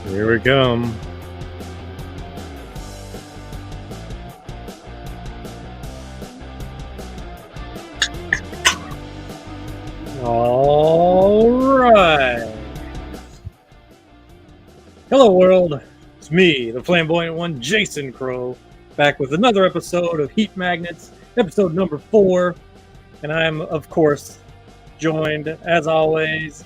Here we come. All right. Hello, world. It's me, the flamboyant one, Jason Crow, back with another episode of Heat Magnets, episode number 4. And I'm, of course, joined, as always,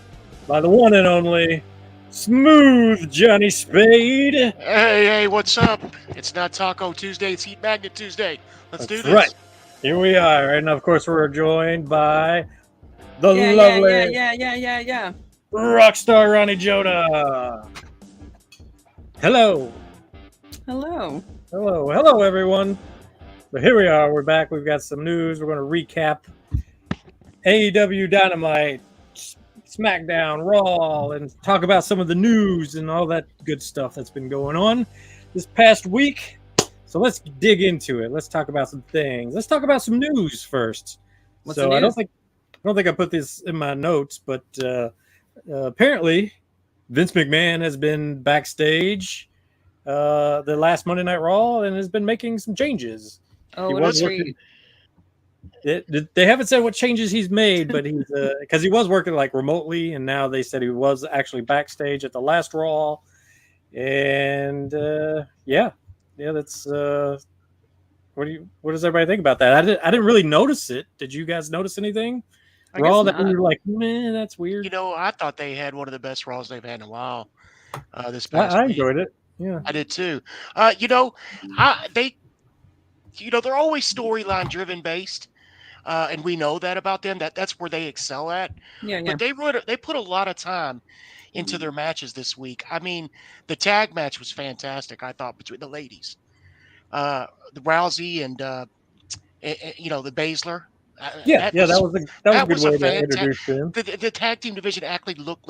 by the one and only Smooth Johnny Spade. Hey, what's up? It's not Taco Tuesday, it's Heat Magnet Tuesday. Let's do this. Right. Here we are. And, of course, we're joined by the lovely Rockstar Ronnie Joda. Hello. Hello, everyone. But here we are. We're back. We've got some news. We're going to recap AEW Dynamite, Smackdown, Raw, and talk about some of the news and all that good stuff that's been going on this past week. So let's dig into it. Let's talk about some things. Let's talk about some news first. What's the news? I don't think I put this in my notes, but apparently Vince McMahon has been backstage the last Monday Night Raw and has been making some changes. Oh, what a treat. They haven't said what changes he's made, but he's because he was working like remotely, and now they said he was actually backstage at the last Raw. And that's what does everybody think about that? I didn't really notice it. Did you guys notice anything? Raw that we were like, man, that's weird. You know, I thought they had one of the best Raws they've had in a while. This past I week. enjoyed it. Yeah, I did too. They're always storyline driven based, and we know that about them. That's where they excel at. Yeah. But they put a lot of time into their matches this week. I mean, the tag match was fantastic. I thought between the ladies, the Rousey and the Baszler. that was a good way to introduce him. The tag team division actually looked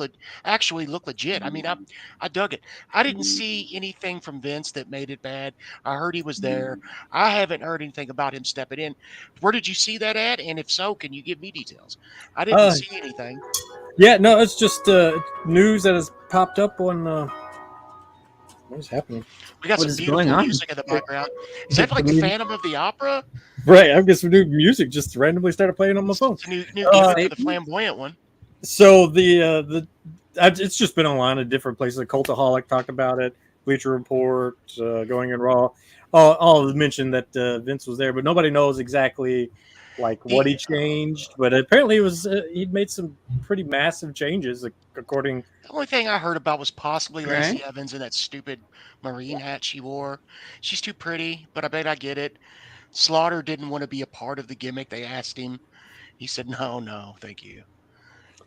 legit. I mean, I dug it. I didn't see anything from Vince that made it bad. I heard he was there. I haven't heard anything about him stepping in. Where did you see that at? And if so, can you give me details? I didn't see anything. Yeah, no, it's just news that has popped up on. What is happening? We got some beautiful music in the background. Is that like the Phantom of the Opera? Right, I've got some new music just randomly started playing on my phone. It's a new gimmick for the flamboyant one. So it's just been online at different places. Cultaholic talked about it. Bleacher Report, Going in Raw, all mentioned that Vince was there, but nobody knows exactly like what he changed. But apparently he'd made some pretty massive changes according. The only thing I heard about was possibly Lacey Evans in that stupid Marine hat she wore. She's too pretty, but I bet I get it. Slaughter didn't want to be a part of the gimmick. They asked him. He said, no, thank you.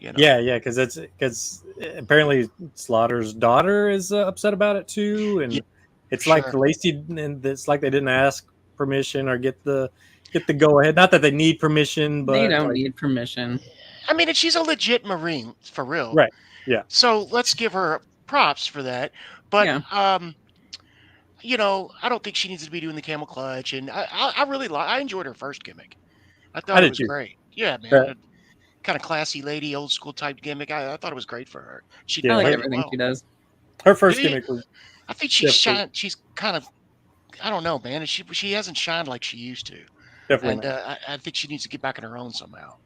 Yeah, because apparently Slaughter's daughter is upset about it too, and it's like Lacey, and it's like they didn't ask permission or get the go ahead. Not that they need permission, but they don't need permission. I mean, she's a legit Marine for real, right? Yeah. So let's give her props for that. But I don't think she needs to be doing the camel clutch. And I enjoyed her first gimmick. I thought it was great. Yeah, man. Kind of classy lady, old school type gimmick. I thought it was great for her. She I like everything she does. Her first gimmick was. I think she's kind of. I don't know, man. She hasn't shined like she used to. Definitely. And I think she needs to get back on her own somehow.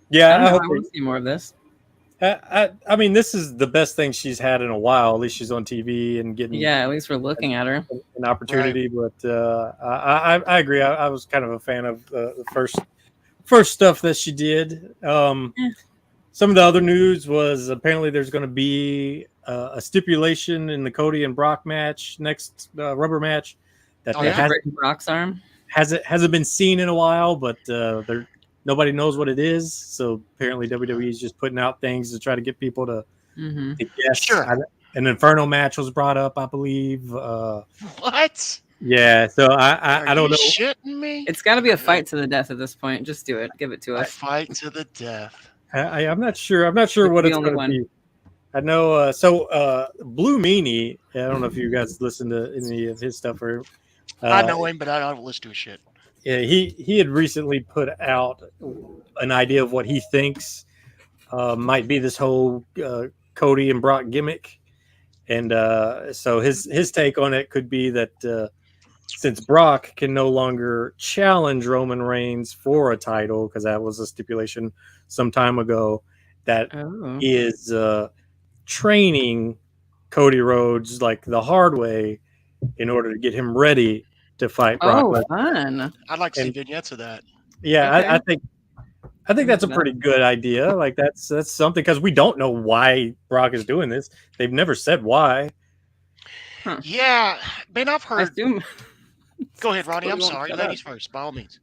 Yeah, I hope we see more of this. I mean, this is the best thing she's had in a while. At least she's on TV and getting. Yeah, at least we're looking at her. An opportunity, right. But I agree. I was kind of a fan of the first stuff that she did. Some of the other news was apparently there's going to be a stipulation in the Cody and Brock match, next rubber match. That Brock's arm hasn't been seen in a while, but nobody knows what it is. So apparently WWE is just putting out things to try to get people to guess. Sure. An Inferno match was brought up, I believe. What? Yeah, so I don't know. Shitting me? It's got to be a fight to the death at this point. Just do it. Give it to us. A fight to the death. I'm not sure. I'm not sure what it's going to be. I know. Blue Meanie. I don't know if you guys listen to any of his stuff or. I know him, but I don't listen to his shit. Yeah, he had recently put out an idea of what he thinks might be this whole Cody and Brock gimmick, And so his take on it could be that since Brock can no longer challenge Roman Reigns for a title, because that was a stipulation some time ago, that he is training Cody Rhodes like the hard way in order to get him ready to fight Brock. Oh, fun! I'd like to see vignettes of that. Yeah, Okay. I think that's a pretty good idea. Like that's something, because we don't know why Brock is doing this. They've never said why. Huh. Yeah, man, I've heard. Assume... Go ahead, Ronnie. I'm Cody won't sorry. shut Ladies up. first, by all means.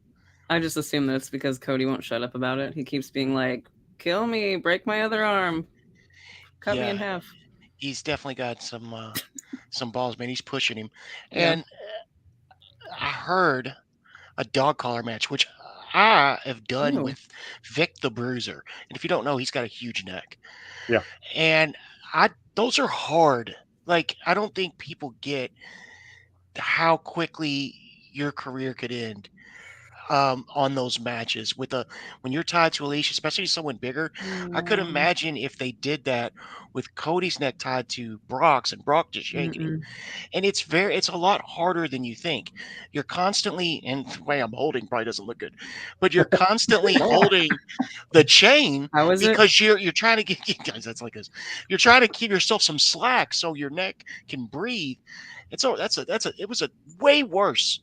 I just assume that it's because Cody won't shut up about it. He keeps being like, "Kill me, break my other arm, cut me in half." He's definitely got some balls, man. He's pushing him, and I heard a dog collar match, which I have done with Vic the Bruiser. And if you don't know, he's got a huge neck. Yeah. And those are hard. Like, I don't think people get how quickly your career could end on those matches when you're tied to a leash, especially someone bigger. I could imagine if they did that with Cody's neck tied to Brock's and Brock just yanking him. And it's a lot harder than you think. You're constantly, and the way I'm holding probably doesn't look good, but you're constantly holding the chain because you're trying to get guys. That's like this. You're trying to give yourself some slack so your neck can breathe. And so it was a way worse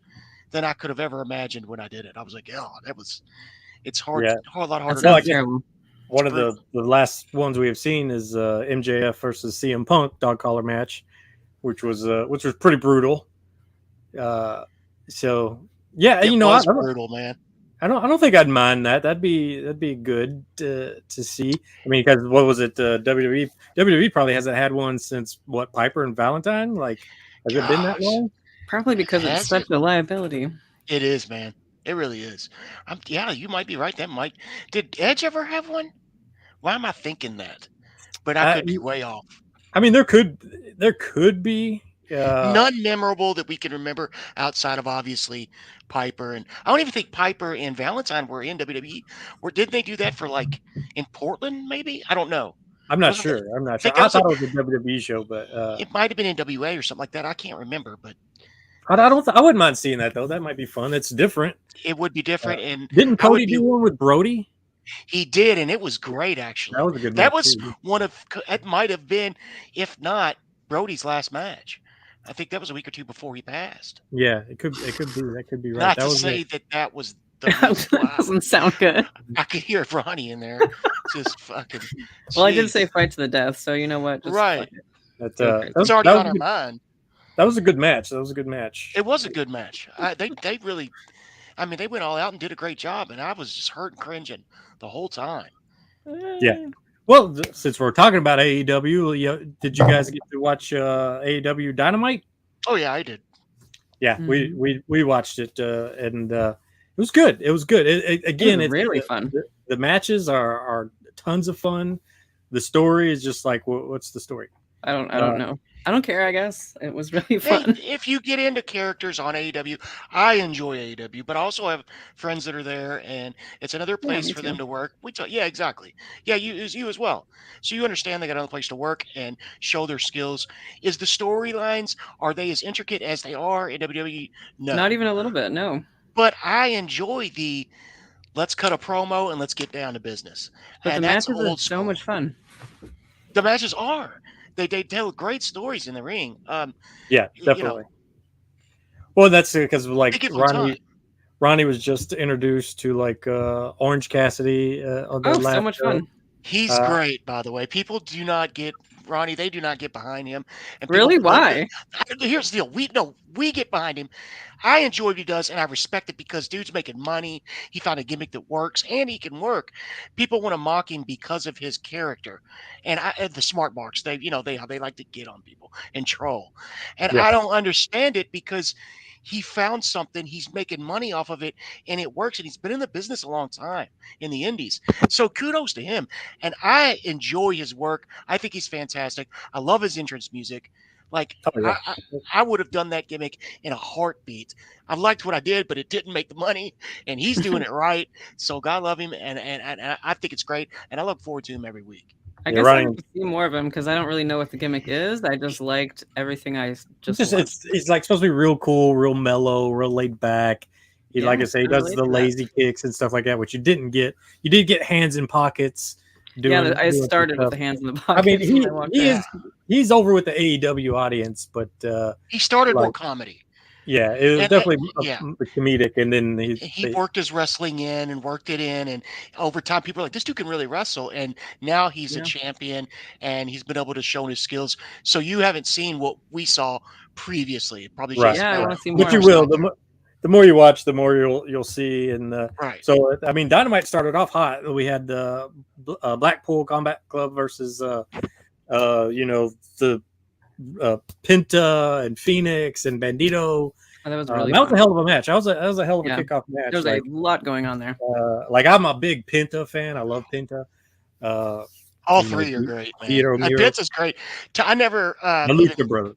than I could have ever imagined when I did it. I was like, oh, it's hard. Yeah. A lot harder. That's terrible. One of the last ones we have seen is MJF versus CM Punk dog collar match, which was pretty brutal. So yeah, it was brutal, man. I don't think I'd mind that. That'd be good to see. I mean, because what was it? WWE probably hasn't had one since what, Piper and Valentine? Like, has it been that long? Probably because it's such a liability. It is, man. It really is. You might be right. Did Edge ever have one? Why am I thinking that? But I could be way off. I mean, there could be none memorable that we can remember outside of obviously Piper, and I don't even think Piper and Valentine were in WWE. Or did they do that for like in Portland? Maybe, I don't know. I'm not sure. I thought it was a WWE show, but it might have been NWA or something like that. I can't remember, but. I wouldn't mind seeing that though. That might be fun. It's different. It would be different. And didn't Cody do one with Brody? He did, and it was great. Actually, that was a good. That was one of. It might have been, if not Brody's last match. I think that was a week or two before he passed. Yeah, it could be. That could be right. Not that to was say that was. That doesn't sound good. I could hear Ronnie in there, just fucking. Well, I did say fight to the death, so you know what? Just right. It's already on our mind. That was a good match. It was a good match. They really, I mean, they went all out and did a great job, and I was just hurt and cringing the whole time. Yeah. Well, since we're talking about AEW, did you guys get to watch AEW Dynamite? Oh yeah, I did. Yeah, we watched it, and it was good. It was good. It's really fun. The matches are tons of fun. The story is just like, what's the story? I don't know. I don't care, I guess. It was really fun. Hey, if you get into characters on AEW, I enjoy AEW, but I also have friends that are there, and it's another place for them to work. Yeah, exactly. Yeah, you as well. So you understand they got another place to work and show their skills. Is the storylines, are they as intricate as they are in WWE? No. Not even a little bit, no. But I enjoy let's cut a promo and let's get down to business. But the matches are so much fun. The matches are. They tell great stories in the ring. Yeah, definitely. Well, that's because like Ronnie was just introduced to like Orange Cassidy. On the last so much fun. He's great, by the way. People do not get Ronnie. They do not get behind him. And really? Why? Here's the deal. We get behind him. I enjoy what he does, and I respect it because dude's making money. He found a gimmick that works, and he can work. People want to mock him because of his character, and the smart marks. They like to get on people and troll, and I don't understand it because he found something. He's making money off of it, and it works. And he's been in the business a long time in the indies. So kudos to him. And I enjoy his work. I think he's fantastic. I love his entrance music. Like, I would have done that gimmick in a heartbeat. I liked what I did, but it didn't make the money, and he's doing it right. So God love him, and I think it's great, and I look forward to him every week. I guess I want to see more of him because I don't really know what the gimmick is. I just liked everything I just watched. It's like supposed to be real cool, real mellow, real laid back. He, like I say, he does the lazy kicks and stuff like that, which you didn't get. You did get hands in pockets. I started with the hands in the pockets. I mean, he's over with the AEW audience, but he started more comedy. Yeah, it was definitely comedic, and then he worked his wrestling in and worked it in, and over time, people are like, "This dude can really wrestle," and now he's a champion, and he's been able to show his skills. So you haven't seen what we saw previously, probably. Right. I want to see more. But you will. The more you watch, the more you'll see. And right. So I mean, Dynamite started off hot. We had the Blackpool Combat Club versus the Penta and Phoenix and Bandito. Oh, that was really that was a hell of a match. That was a hell of a kickoff match. There was a lot going on there. Like I'm a big Penta fan. I love Penta. All three are great, man. Penta's great. I never brother.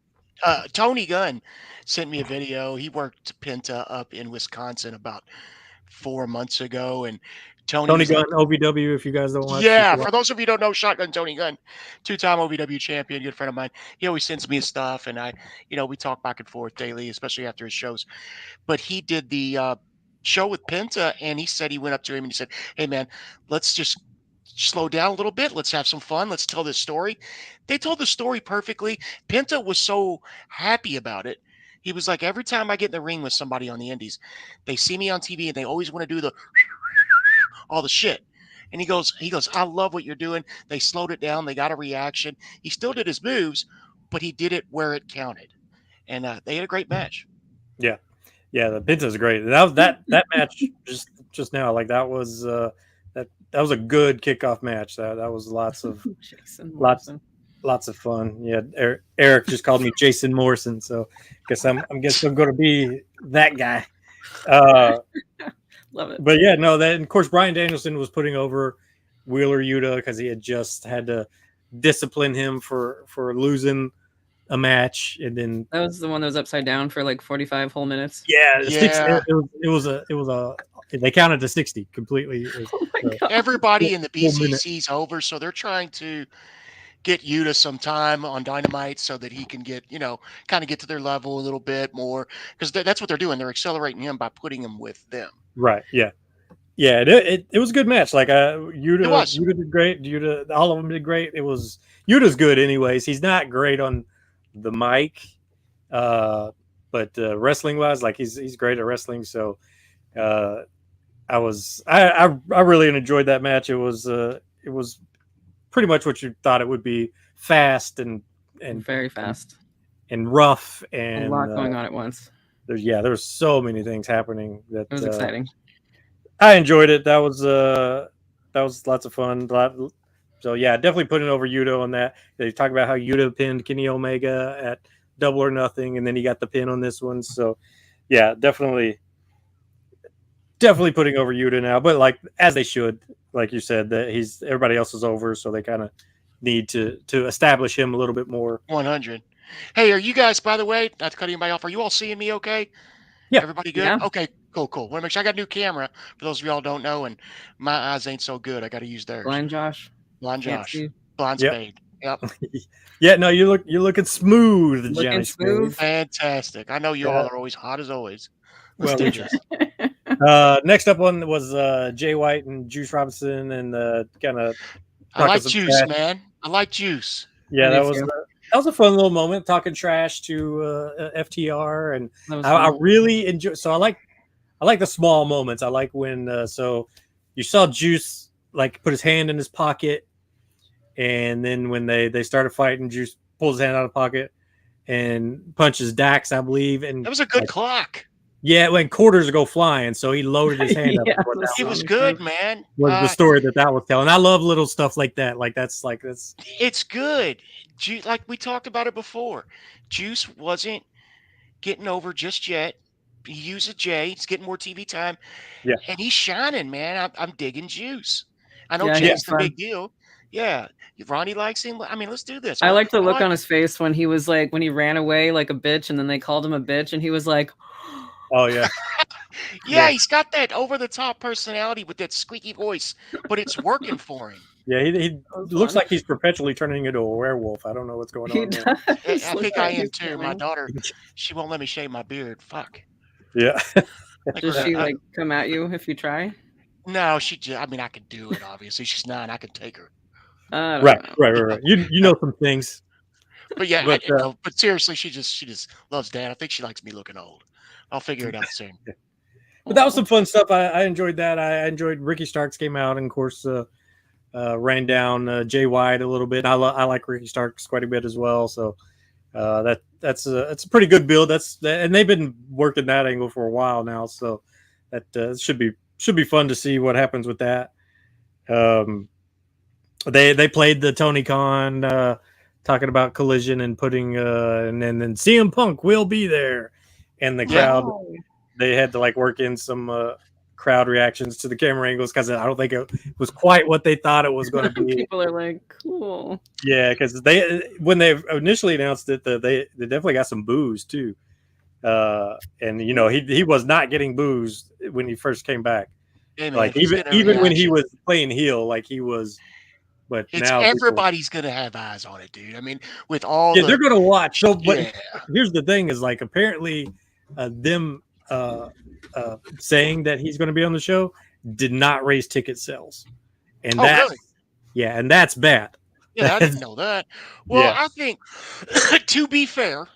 Tony Gunn sent me a video. He worked Penta up in Wisconsin about 4 months ago, and Tony Gunn, OVW, if you guys don't watch. Yeah, for those of you who don't know, Shotgun Tony Gunn, 2-time OVW champion, good friend of mine. He always sends me his stuff, and we talk back and forth daily, especially after his shows. But he did the show with Penta, and he said he went up to him and he said, "Hey, man, let's just slow down a little bit. Let's have some fun. Let's tell this story." They told the story perfectly. Penta was so happy about it. He was like, every time I get in the ring with somebody on the indies, they see me on TV and they always want to do all the shit. And he goes, "I love what you're doing." They slowed it down. They got a reaction. He still did his moves, but he did it where it counted. And they had a great match. Yeah. Yeah. The Penta's great. That match just now, like that was a good kickoff match. That was lots of fun. Yeah. Eric just called me Jason Morrison. So I'm going to be that guy. Love it. But yeah, no, of course, Bryan Danielson was putting over Wheeler Yuta because he had just had to discipline him for losing a match, and then that was the one that was upside down for like 45 whole minutes. Yeah. 60, it was they counted to 60 completely. Oh my God. Everybody in the BCC's over, so they're trying to get Yuta some time on Dynamite so that he can get, kind of get to their level a little bit more, because that's what they're doing. They're accelerating him by putting him with them. Right. Yeah. Yeah. It was a good match. Like Yuta did great. All of them did great. Yuta's good anyways. He's not great on the mic, but wrestling wise, like he's great at wrestling. So I really enjoyed that match. It was pretty much what you thought it would be, fast and very fast and rough, and a lot going on at once. There's so many things happening that it was exciting. I enjoyed it. That was lots of fun. So yeah, definitely putting over Yuta on that. They talk about how Yuta pinned Kenny Omega at Double or Nothing, and then he got the pin on this one. So yeah, definitely putting over Yuta now, but like as they should. Like you said, that everybody else is over, so they kind of need to establish him a little bit more. 100. Hey, are you guys, by the way, not to cut anybody off, are you all seeing me okay? Yeah. Everybody good? Yeah. Okay, cool. Want to make sure. I got a new camera, for those of y'all don't know, and my eyes ain't so good. I got to use theirs. Blind Josh. Blind Spade. Yep. Yeah, no, you're looking smooth. Looking smooth. Fantastic. I know you all are always hot as always. Well, next up one was Jay White and Juice Robinson, and kind of. I like Juice, man. I like Juice. Yeah, that was a fun little moment, talking trash to FTR, and I really enjoy. So I like the small moments. I like when so you saw Juice like put his hand in his pocket, and then when they started fighting, Juice pulls his hand out of the pocket and punches Dax, I believe, and that was a good clock. Yeah, when quarters go flying, so he loaded his hand up. It was good, man. Was the story that was telling. I love little stuff like that. That's. It's good. Like we talked about it before. Juice wasn't getting over just yet. He used a J. He's getting more TV time. Yeah. And he's shining, man. I'm digging Juice. I know Jay's the big deal. Yeah. Ronnie likes him. I mean, let's do this. I like the look on his face when he was like, when he ran away like a bitch, and then they called him a bitch, and he was like, oh yeah. Yeah, he's got that over the top personality with that squeaky voice, but it's working for him. Yeah, he looks like he's perpetually turning into a werewolf. I don't know what's going on. I think I am too. My daughter, she won't let me shave my beard. Fuck. Yeah. Does she like come at you if you try? No, I mean, I could do it. Obviously, she's 9. I could take her. Right. You know some things. But yeah, but seriously, she just loves Dad. I think she likes me looking old. I'll figure it out soon. But that was some fun stuff. I enjoyed that. I enjoyed Ricky Starks came out and of course ran down Jay White a little bit. I like Ricky Starks quite a bit as well. So that's a pretty good build. And they've been working that angle for a while now. So that should be fun to see what happens with that. They played the Tony Khan talking about Collision and putting and then CM Punk will be there, and the crowd they had to like work in some crowd reactions to the camera angles because I don't think it was quite what they thought it was going to be. People are like, cool. Yeah, because when they initially announced it, they definitely got some boos too, and you know he was not getting boos when he first came back. Hey, man, like even when he was playing heel, like he was. But now everybody's gonna have eyes on it, dude. I mean, with all they're gonna watch. So, but here's the thing: is like apparently them saying that he's going to be on the show did not raise ticket sales, and really? Yeah, and that's bad. Yeah, I didn't know that. Well, I think to be fair,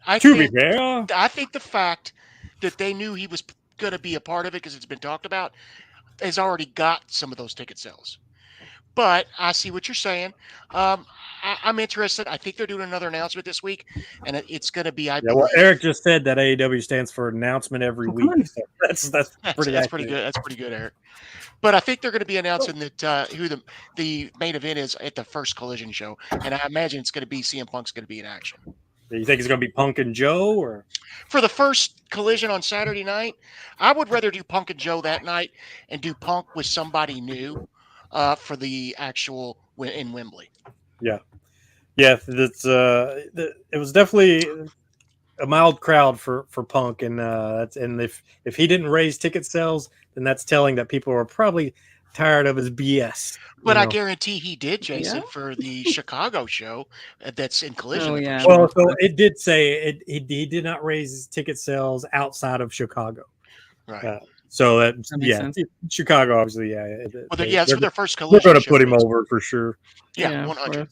I think the fact that they knew he was going to be a part of it because it's been talked about has already got some of those ticket sales. But I see what you're saying. I'm interested. I think they're doing another announcement this week, and it's going to be. Well, Eric just said that AEW stands for announcement every week. So that's pretty good. That's pretty good, Eric. But I think they're going to be announcing that who the main event is at the first Collision show, and I imagine it's going to be CM Punk's going to be in action. You think it's going to be Punk and Joe, or for the first Collision on Saturday night? I would rather do Punk and Joe that night and do Punk with somebody new. For the actual in Wembley. Yeah, that's it was definitely a mild crowd for Punk, and if he didn't raise ticket sales, then that's telling that people are probably tired of his BS. But I guarantee he did, Jason, for the Chicago show that's in Collision. Oh, yeah. Well, so it did say he did not raise ticket sales outside of Chicago. Right. So that sense. Chicago, obviously, it's for their first Collision. We're going to put him over for sure. Yeah, 100.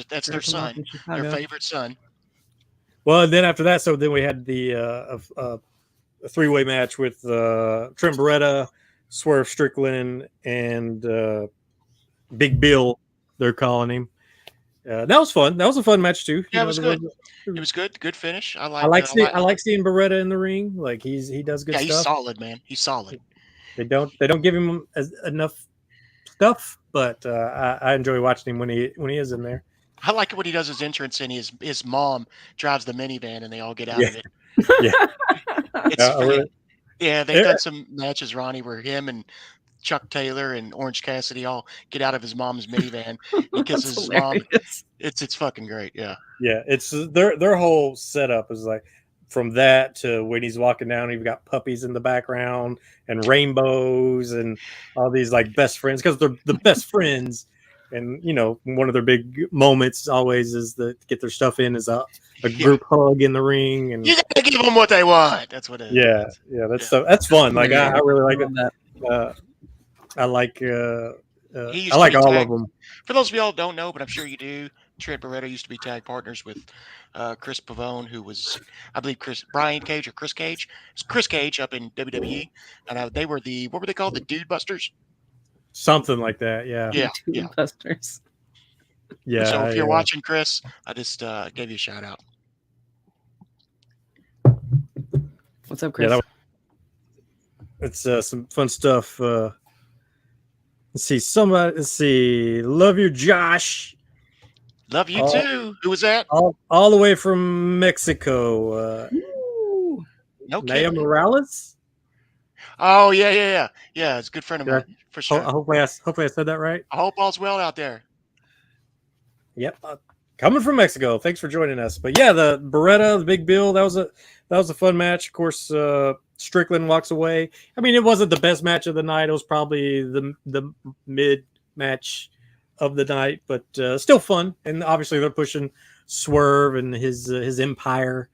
That's their son, their favorite son. Well, and then after that, so then we had the a 3-way match with Trent Beretta, Swerve Strickland, and Big Bill. They're calling him. That was fun. That was a fun match too. Yeah, it was good. It was good. Good finish. I like seeing Beretta in the ring. Like he does good stuff. Yeah, he's solid, man. He's solid. They don't give him enough stuff, but I enjoy watching him when he is in there. I like it when he does his entrance and his mom drives the minivan and they all get out of it. Yeah, they've done some matches, Ronnie, where him and Chuck Taylor and Orange Cassidy all get out of his mom's minivan because his mom. It's fucking great. Yeah. It's their whole setup is like from that to when he's walking down, you've got puppies in the background and rainbows and all these like best friends because they're the best friends. And you know, one of their big moments always is to get their stuff in is a group hug in the ring, and you gotta give them what they want. That's what it is. That's fun. Like I really like it. I like all of them. For those of y'all who don't know, but I'm sure you do, Trent Beretta used to be tag partners with Chris Pavone, who was, I believe, Brian Cage or Chris Cage. It's Chris Cage up in WWE, and they were what were they called? The Dude Busters. Something like that, yeah. Dude Busters. Yeah. So if you're watching, Chris, I just gave you a shout out. What's up, Chris? It's some fun stuff. Let's see. Love you, Josh. Love you too. Who was that? All the way from Mexico. No Naya kidding. Morales. Oh yeah. It's a good friend of mine for sure. Hopefully I said that right. I hope all's well out there. Yep, coming from Mexico. Thanks for joining us. But yeah, the Beretta, the Big Bill, that was a fun match. Of course, Strickland walks away. I mean, it wasn't the best match of the night. It was probably the mid match of the night, but still fun. And obviously they're pushing Swerve and his empire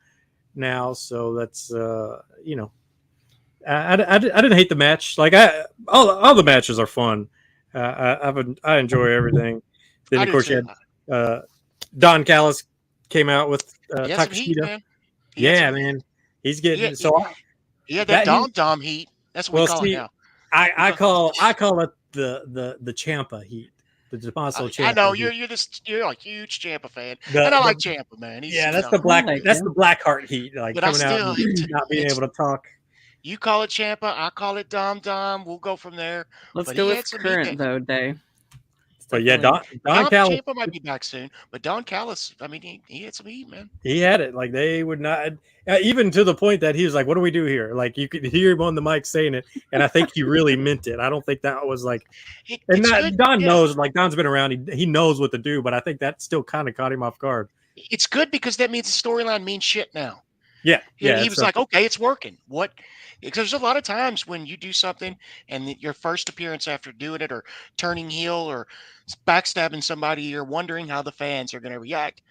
now, so that's you know, I didn't hate the match. Like all the matches are fun. I enjoy everything. Then of course you had Don Callis came out with Takeshita. Yeah, man, he's getting that Dom heat. That's what we call it now. I call it the Ciampa heat. The Tommaso Ciampa. I know you're a huge Ciampa fan, and I like Ciampa, man. That's the Blackheart heat, like but coming out and not being able to talk. You call it Ciampa, I call it Dom. We'll go from there. Let's go with current though, Day. But yeah, Don Callis. Ciampa might be back soon, but Don Callis, I mean, he had some heat, man. He had it. Like they would not, even to the point that he was like, "What do we do here?" Like you could hear him on the mic saying it, and I think he really meant it. I don't think that was like, Don knows. Like Don's been around, he knows what to do, but I think that still kind of caught him off guard. It's good because that means the storyline means shit now. Yeah. He was like, okay, it's working. What? Because there's a lot of times when you do something and your first appearance after doing it or turning heel or backstabbing somebody, you're wondering how the fans are going to react.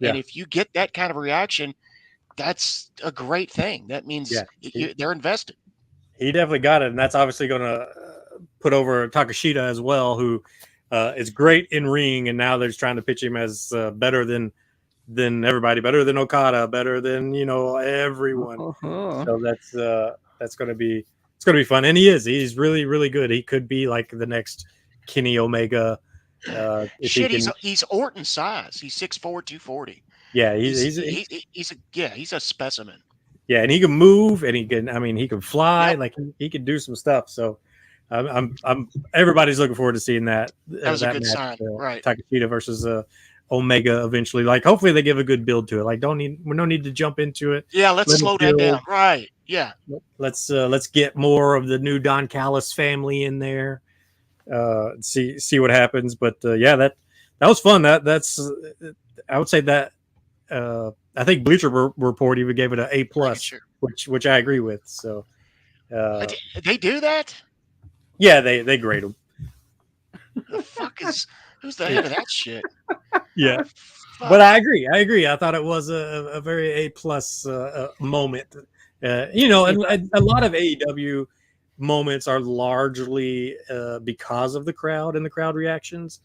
Yeah. And if you get that kind of reaction, that's a great thing. That means they're invested. He definitely got it. And that's obviously going to put over Takeshita as well, who is great in ring. And now they're just trying to pitch him as better than everybody, better than Okada, better than, everyone. So that's going to be fun. And he's really, really good. He could be like the next Kenny Omega. He's Orton size. He's 6'4", 240. Yeah, he's a specimen. Yeah, and he can move, and he can fly. Yep. Like he can do some stuff. So I'm everybody's looking forward to seeing that. That was a good sign, right? Takeshita versus Omega eventually. Like hopefully they give a good build to it. Like we don't need to jump into it. Yeah, let's slow that down. Right. Yeah. Let's get more of the new Don Callis family in there. See what happens. But that was fun. That's I would say that I think Bleacher Report even gave it an A+, which I agree with. So they do that? Yeah, they grade them. The fuck who's the head of that shit? Yeah, but I agree. I thought it was a very A+ moment. And a lot of AEW moments are largely because of the crowd and the crowd reactions.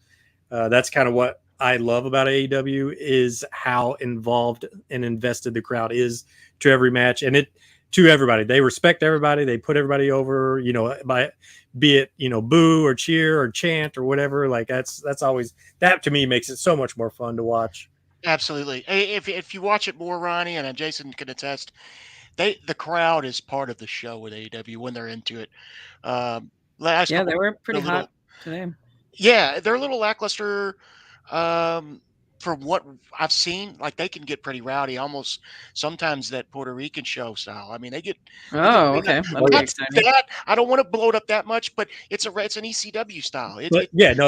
That's kind of what I love about AEW is how involved and invested the crowd is to every match, and to everybody. They respect everybody. They put everybody over, by be it, boo or cheer or chant or whatever. Like that's always, that to me makes it so much more fun to watch. Absolutely. If you watch it more, Ronnie, and Jason can attest, the crowd is part of the show with AEW when they're into it. They were pretty hot today. Yeah, they're a little lackluster. From what I've seen, like they can get pretty rowdy, almost sometimes that Puerto Rican show style. I mean, they get. Oh, okay. I don't want to blow it up that much, but it's an ECW style. It's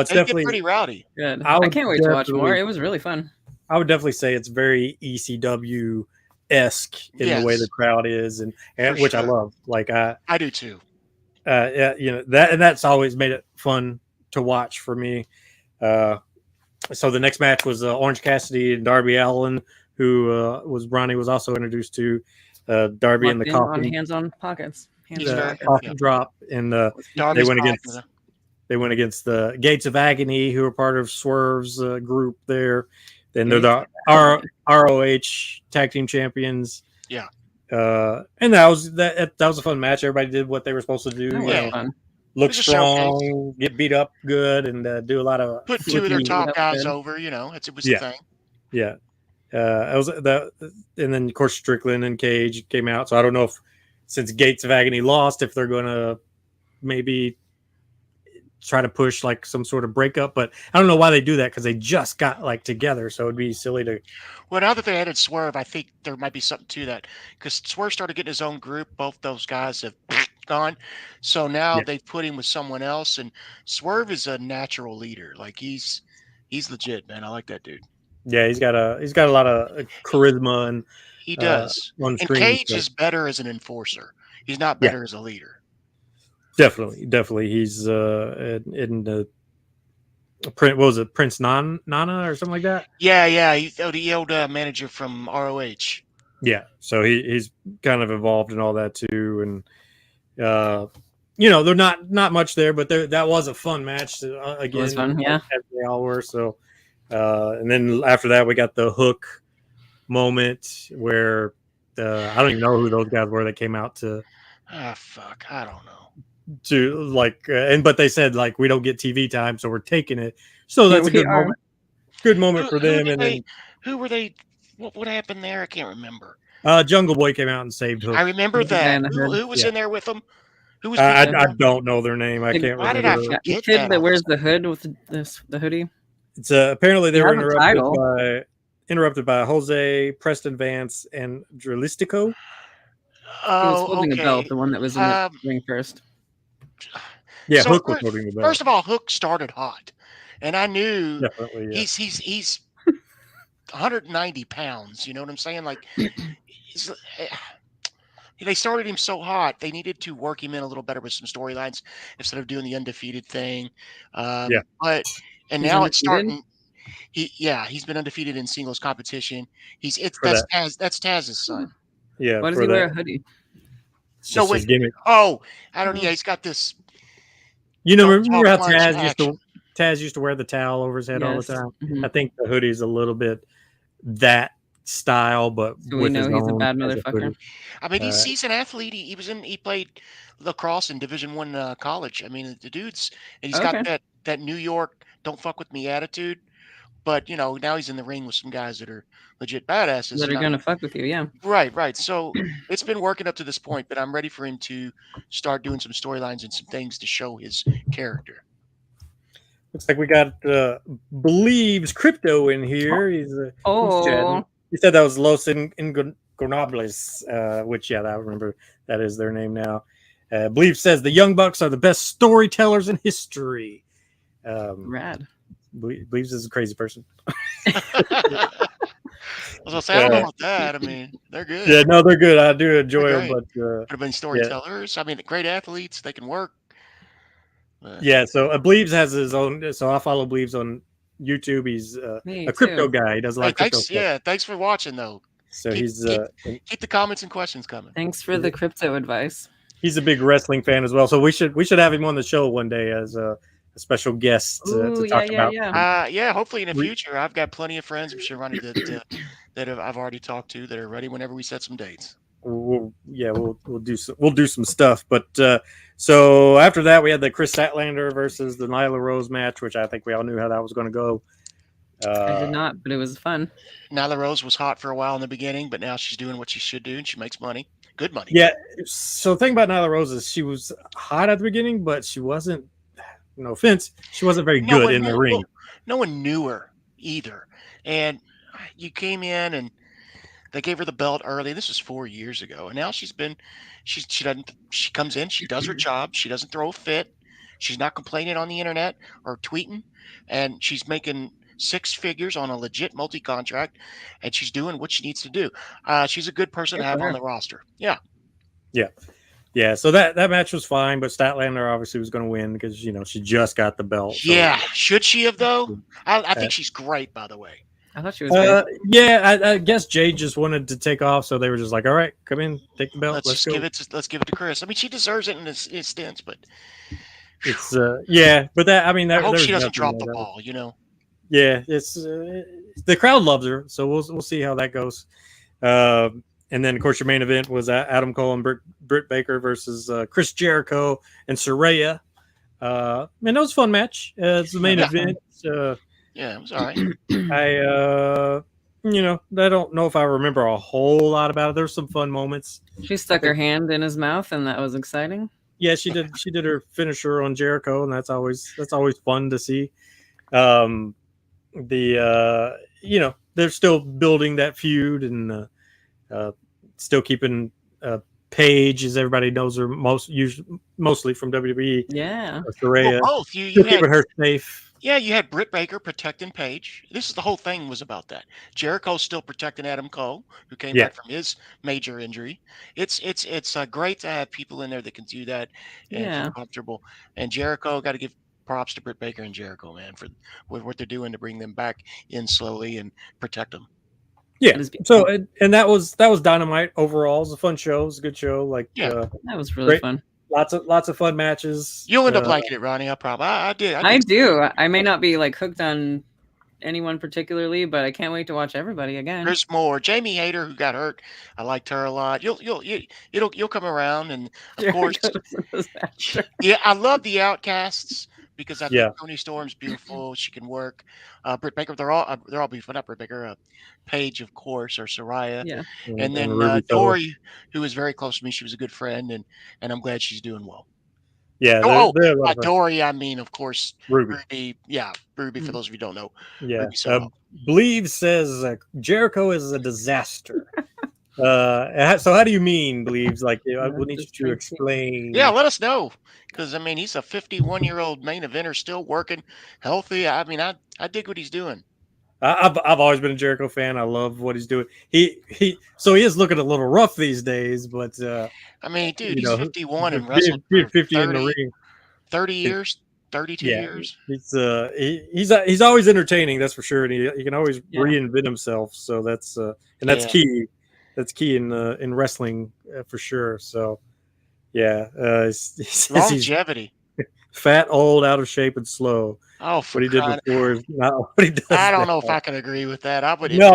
definitely pretty rowdy. Good. I can't wait to watch more. It was really fun. I would definitely say it's very ECW-esque in the way the crowd is, and which I love. Like I do too. That's always made it fun to watch for me. So the next match was Orange Cassidy and Darby Allin, who Ronnie was also introduced to. Darby in the coffin, hands on pockets, coffin drop, and they went against the Gates of Agony, who are part of Swerve's group there. Then they're the ROH tag team champions. Yeah, and that was a fun match. Everybody did what they were supposed to do. Look strong, get beat up good, and do a lot of put two of their top guys over. It was the thing. Yeah, it was that, and then of course Strickland and Cage came out. So I don't know if since Gates of Agony lost, if they're going to maybe try to push like some sort of breakup. But I don't know why they do that because they just got like together. So it'd be silly to. Well, now that they added Swerve, I think there might be something to that because Swerve started getting his own group. Both those guys have gone, so now they put him with someone else, and Swerve is a natural leader. Like he's legit, man. I like that dude. Yeah, he's got a lot of charisma, and he does. And Cage is better as an enforcer. He's not better as a leader. Definitely. He's What was it, Prince Nana or something like that? Yeah. He's the old manager from ROH. Yeah, so he's kind of involved in all that too, and they're not much there, but that was a fun match again. It was fun, yeah. As they all were. So, and then after that, we got the Hook moment where I don't even know who those guys were that came out to. Fuck, I don't know. To but they said we don't get TV time, so we're taking it. So that's a good moment. Good moment for them. Who were they? What happened there? I can't remember. Jungle Boy came out and saved Hook. I remember that. Who was in there with them? Who was? I don't know their name. I can't Why remember. Did I forget the kid that wears the hood with the hoodie? It's apparently they were interrupted by Jose, Preston Vance, and Drilistico. He was holding a belt, the one that was in the ring first. Yeah, so Hook was holding the belt. First of all, Hook started hot, and I knew he's 190 pounds. You know what I'm saying? They started him so hot, they needed to work him in a little better with some storylines instead of doing the undefeated thing. Now it's starting. He's been undefeated in singles competition. That's Taz's son. Yeah. Why does he wear a hoodie? His gimmick. Oh, I don't know. Yeah, he's got this. Remember how Taz used to wear the towel over his head all the time? Mm-hmm. I think the hoodie's a little bit that style, but so we know he's a bad motherfucker. I mean, he's an athlete. He played lacrosse in Division I college. I mean, the dude's and he's got that New York "don't fuck with me" attitude. But now he's in the ring with some guys that are legit badasses. That are gonna fuck with you, yeah. Right. So it's been working up to this point, but I'm ready for him to start doing some storylines and some things to show his character. Looks like we got Believes Crypto in here. He's he said that was Los Ingobernables, which I remember that is their name now. Believes says the Young Bucks are the best storytellers in history. Rad. Believes is a crazy person. I was gonna say, I don't know about that. I mean, they're good. Yeah, no, they're good. I do enjoy them, but could have been storytellers. Yeah. I mean, great athletes. They can work. But... Yeah, so Believes has his own. So I follow Believes on YouTube. He's a crypto guy. He does a lot of crypto stuff. Yeah, thanks for watching, though. So keep the comments and questions coming. Thanks for the crypto advice. He's a big wrestling fan as well. So we should have him on the show one day as a special guest to talk about. Yeah, hopefully in the future. I've got plenty of friends, I'm sure, Ronnie, that I've already talked to that are ready whenever we set some dates. We'll do some stuff. But so after that, we had the Chris Statlander versus the Nyla Rose match, which I think we all knew how that was going to go. I did not, but it was fun. Nyla Rose was hot for a while in the beginning, but now she's doing what she should do, and she makes money. Good money. Yeah. So the thing about Nyla Rose is she was hot at the beginning, but she wasn't. No offense, she wasn't very good in the ring. No one knew her either, and you came in and they gave her the belt early. This was 4 years ago, and now she comes in, she does her job, she doesn't throw a fit, she's not complaining on the internet or tweeting, and she's making six figures on a legit multi-contract, and she's doing what she needs to do. She's a good person to have on the roster. Yeah, so that match was fine, but Statlander obviously was going to win because she just got the belt. So. Yeah, should she have though? I think she's great, by the way. I thought she was good. Yeah, I guess Jade just wanted to take off, so they were just like, "All right, come in, take the belt. Let's go." Let's give it to Chris. I mean, she deserves it in this instance, but it's but that I hope she doesn't drop the ball. Yeah, it's the crowd loves her, so we'll see how that goes. And then, of course, your main event was Adam Cole and Britt Baker versus Chris Jericho and Saraya. That was a fun match. It's the main event. Yeah, it was all right. I don't know if I remember a whole lot about it. There's some fun moments. She stuck her hand in his mouth, and that was exciting. Yeah, she did. She did her finisher on Jericho, and that's always fun to see. They're still building that feud and still keeping Paige, as everybody knows her mostly from WWE. Yeah, Saraya. Well, both. You keeping her safe. Yeah, you had Britt Baker protecting Paige. This is the whole thing was about that. Jericho's still protecting Adam Cole, who came back from his major injury. It's great to have people in there that can do that and feel comfortable. And Jericho got to give props to Britt Baker and Jericho, man, for what they're doing to bring them back in slowly and protect them. Yeah. So and that was Dynamite overall. It was a fun show. It was a good show. Like that was really fun. Lots of fun matches. You'll end up liking it, Ronnie. I did. I do. I may not be like hooked on anyone particularly, but I can't wait to watch everybody again. There's more. Jamie Hayter, who got hurt, I liked her a lot. You'll come around, and of course, yeah, I love the Outcasts because I think Toni Storm's beautiful. She can work. Britt Baker, they're all beautiful. Not Britt Baker. Paige, of course, or Soraya. Yeah. And then Dory, who was very close to me. She was a good friend, and I'm glad she's doing well. Yeah. Dory, I mean, of course, Ruby. Ruby, for those of you who don't know. Yeah. Bleav says Jericho is a disaster. So how do you mean, Bleav? Like, we'll need you to explain. Yeah, let us know. Because, I mean, he's a 51-year-old main eventer, still working, healthy. I mean, I dig what he's doing. I've always been a Jericho fan. I love what he's doing. He is looking a little rough these days, but I mean, dude, he's 51 and wrestled 50 in the ring, 30 years, 32 years. He's always entertaining, that's for sure, and he can always reinvent himself. So that's key. That's key in wrestling for sure. So longevity. Fat, old, out of shape, and slow. Oh, what he did before is not what he does. I don't know if I can agree with that. I don't agree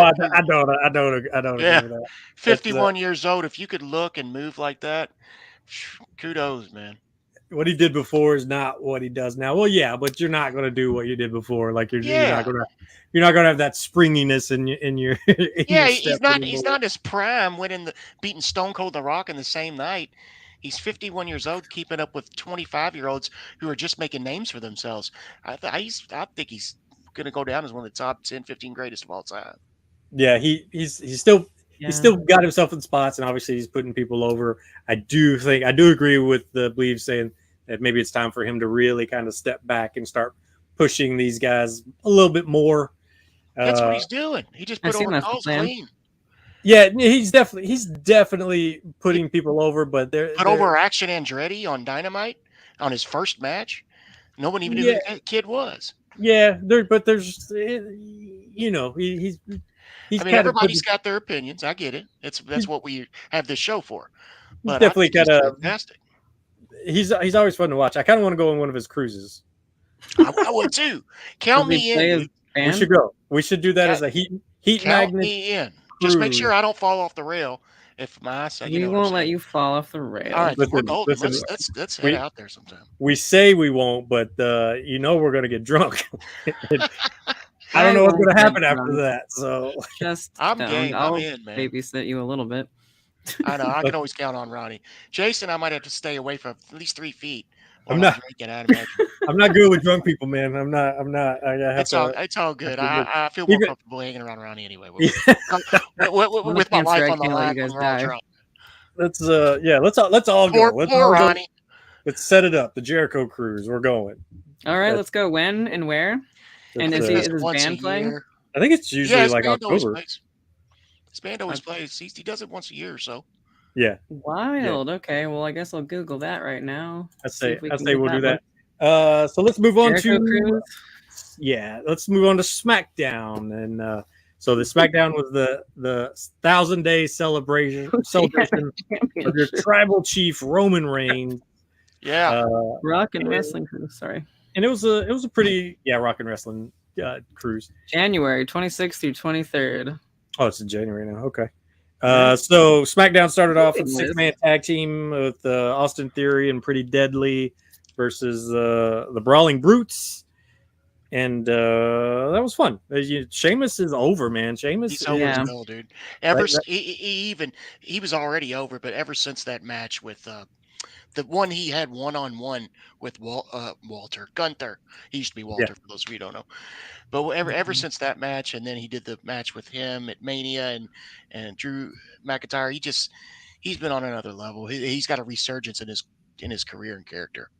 with that. 51 years old. If you could look and move like that, kudos, man. What he did before is not what he does now. Well, yeah, but you're not going to do what you did before. Like you're not going to have that springiness in your. He's not in his prime beating Stone Cold The Rock in the same night. He's 51 years old, keeping up with 25-year-olds who are just making names for themselves. I think he's going to go down as one of the top 10, 15 greatest of all time. Yeah, he's still got himself in spots, and obviously he's putting people over. I do agree with the Bleav saying that maybe it's time for him to really kind of step back and start pushing these guys a little bit more. That's what he's doing. He just put over calls clean. Yeah, he's definitely putting people over, but put over Action Andretti on Dynamite on his first match. No one even knew who that kid was. Yeah, there's he's. I mean, everybody's got their opinions. I get it. That's what we have this show for. But definitely kind of fantastic. He's always fun to watch. I kind of want to go on one of his cruises. I would too. Count me in. We should go. We should do that as a heat count magnet. Me in. Just make sure I don't fall off the rail. If my eyesight, we won't let you fall off the rail. All right, we're golden. Let's head out there sometime. We say we won't, but we're going to get drunk. I don't know what's going to happen after that. So I'm game. I'm in, man. Babysit you a little bit. I know. I can always count on Ronnie. Jason, I might have to stay away from at least 3 feet. I'm not good with drunk people, man. I'm not. It's all good. I feel more comfortable hanging around Ronnie anyway. With my wife on the line when we're all drunk. Let's all go. Ronnie. Let's set it up. The Jericho Cruise. We're going. All right, let's go. When and where? And is his band playing? I think it's usually like October. His band always plays. He does it once a year or so. Yeah. Wild. Yeah. Okay. Well, I guess I'll Google that right now. I say we'll do that. So let's move on to let's move on to Smackdown. And so the Smackdown was the 1,000-day celebration of your tribal chief Roman Reigns. Yeah. Rock and Wrestling Cruise. Sorry. And it was a pretty Rock and Wrestling cruise. January 26th through 23rd. Oh, it's in January now. Okay. So SmackDown started off with a 6-man tag team with Austin Theory and Pretty Deadly versus the Brawling Brutes, and that was fun. Sheamus is over, man. He's over as well, dude. He was already over, but ever since that match with the one he had one-on-one with Gunther, he used to be Walter for those of you who don't know. But ever since that match, and then he did the match with him at Mania and Drew McIntyre, he's been on another level. He's got a resurgence in his career and character.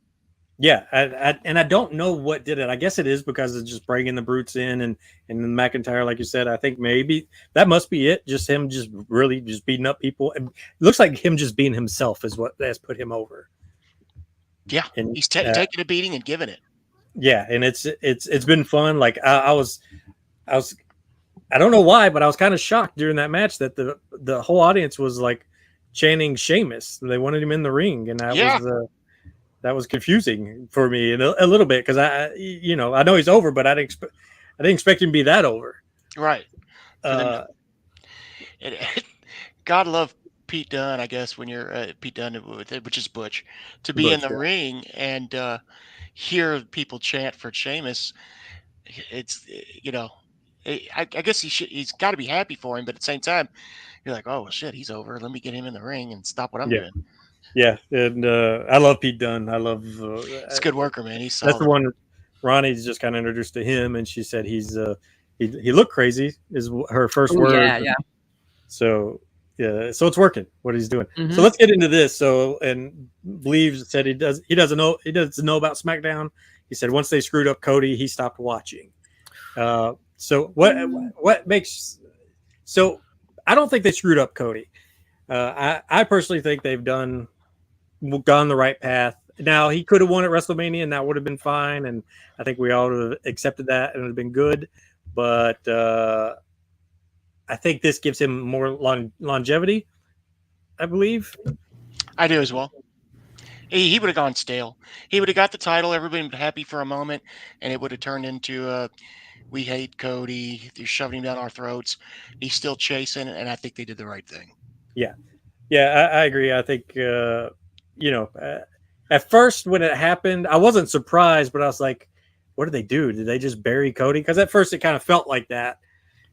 Yeah, and I don't know what did it. I guess it is because it's just bringing the Brutes in and McIntyre, like you said. I think maybe that must be it. Just him, just really just beating up people. And it looks like him just being himself is what has put him over. Yeah, and he's taking a beating and giving it. Yeah, and it's been fun. Like I don't know why, but I was kind of shocked during that match that the whole audience was like chanting Sheamus. They wanted him in the ring, and that was confusing for me a little bit because I know he's over, but I didn't expect him to be that over. Right. God love Pete Dunne, I guess, when you're Pete Dunne, which is Butch, to be in the ring and hear people chant for Sheamus. It's I guess he's got to be happy for him, but at the same time, you're like, oh shit, he's over. Let me get him in the ring and stop what I'm doing. Yeah, and I love Pete Dunne. I love. He's a good worker, man. He's solid. That's the one. Ronnie's just kind of introduced to him, and she said he looked crazy. Is her first word. Yeah. So it's working what he's doing. Mm-hmm. So let's get into this. So and Bleav said he doesn't know about SmackDown. He said once they screwed up Cody, he stopped watching. So what makes so I don't think they screwed up Cody. I personally think they've gone the right path. Now he could have won at WrestleMania and that would have been fine, and I think we all would have accepted that and it would have been good. But I think this gives him more longevity. I believe. I do as well. He would have gone stale. He would have got the title. Everybody would be happy for a moment, and it would have turned into we hate Cody. They're shoving him down our throats. He's still chasing, and I think they did the right thing. Yeah, I agree. I think at first when it happened, I wasn't surprised, but I was like, "What did they do? Did they just bury Cody?" Because at first it kind of felt like that,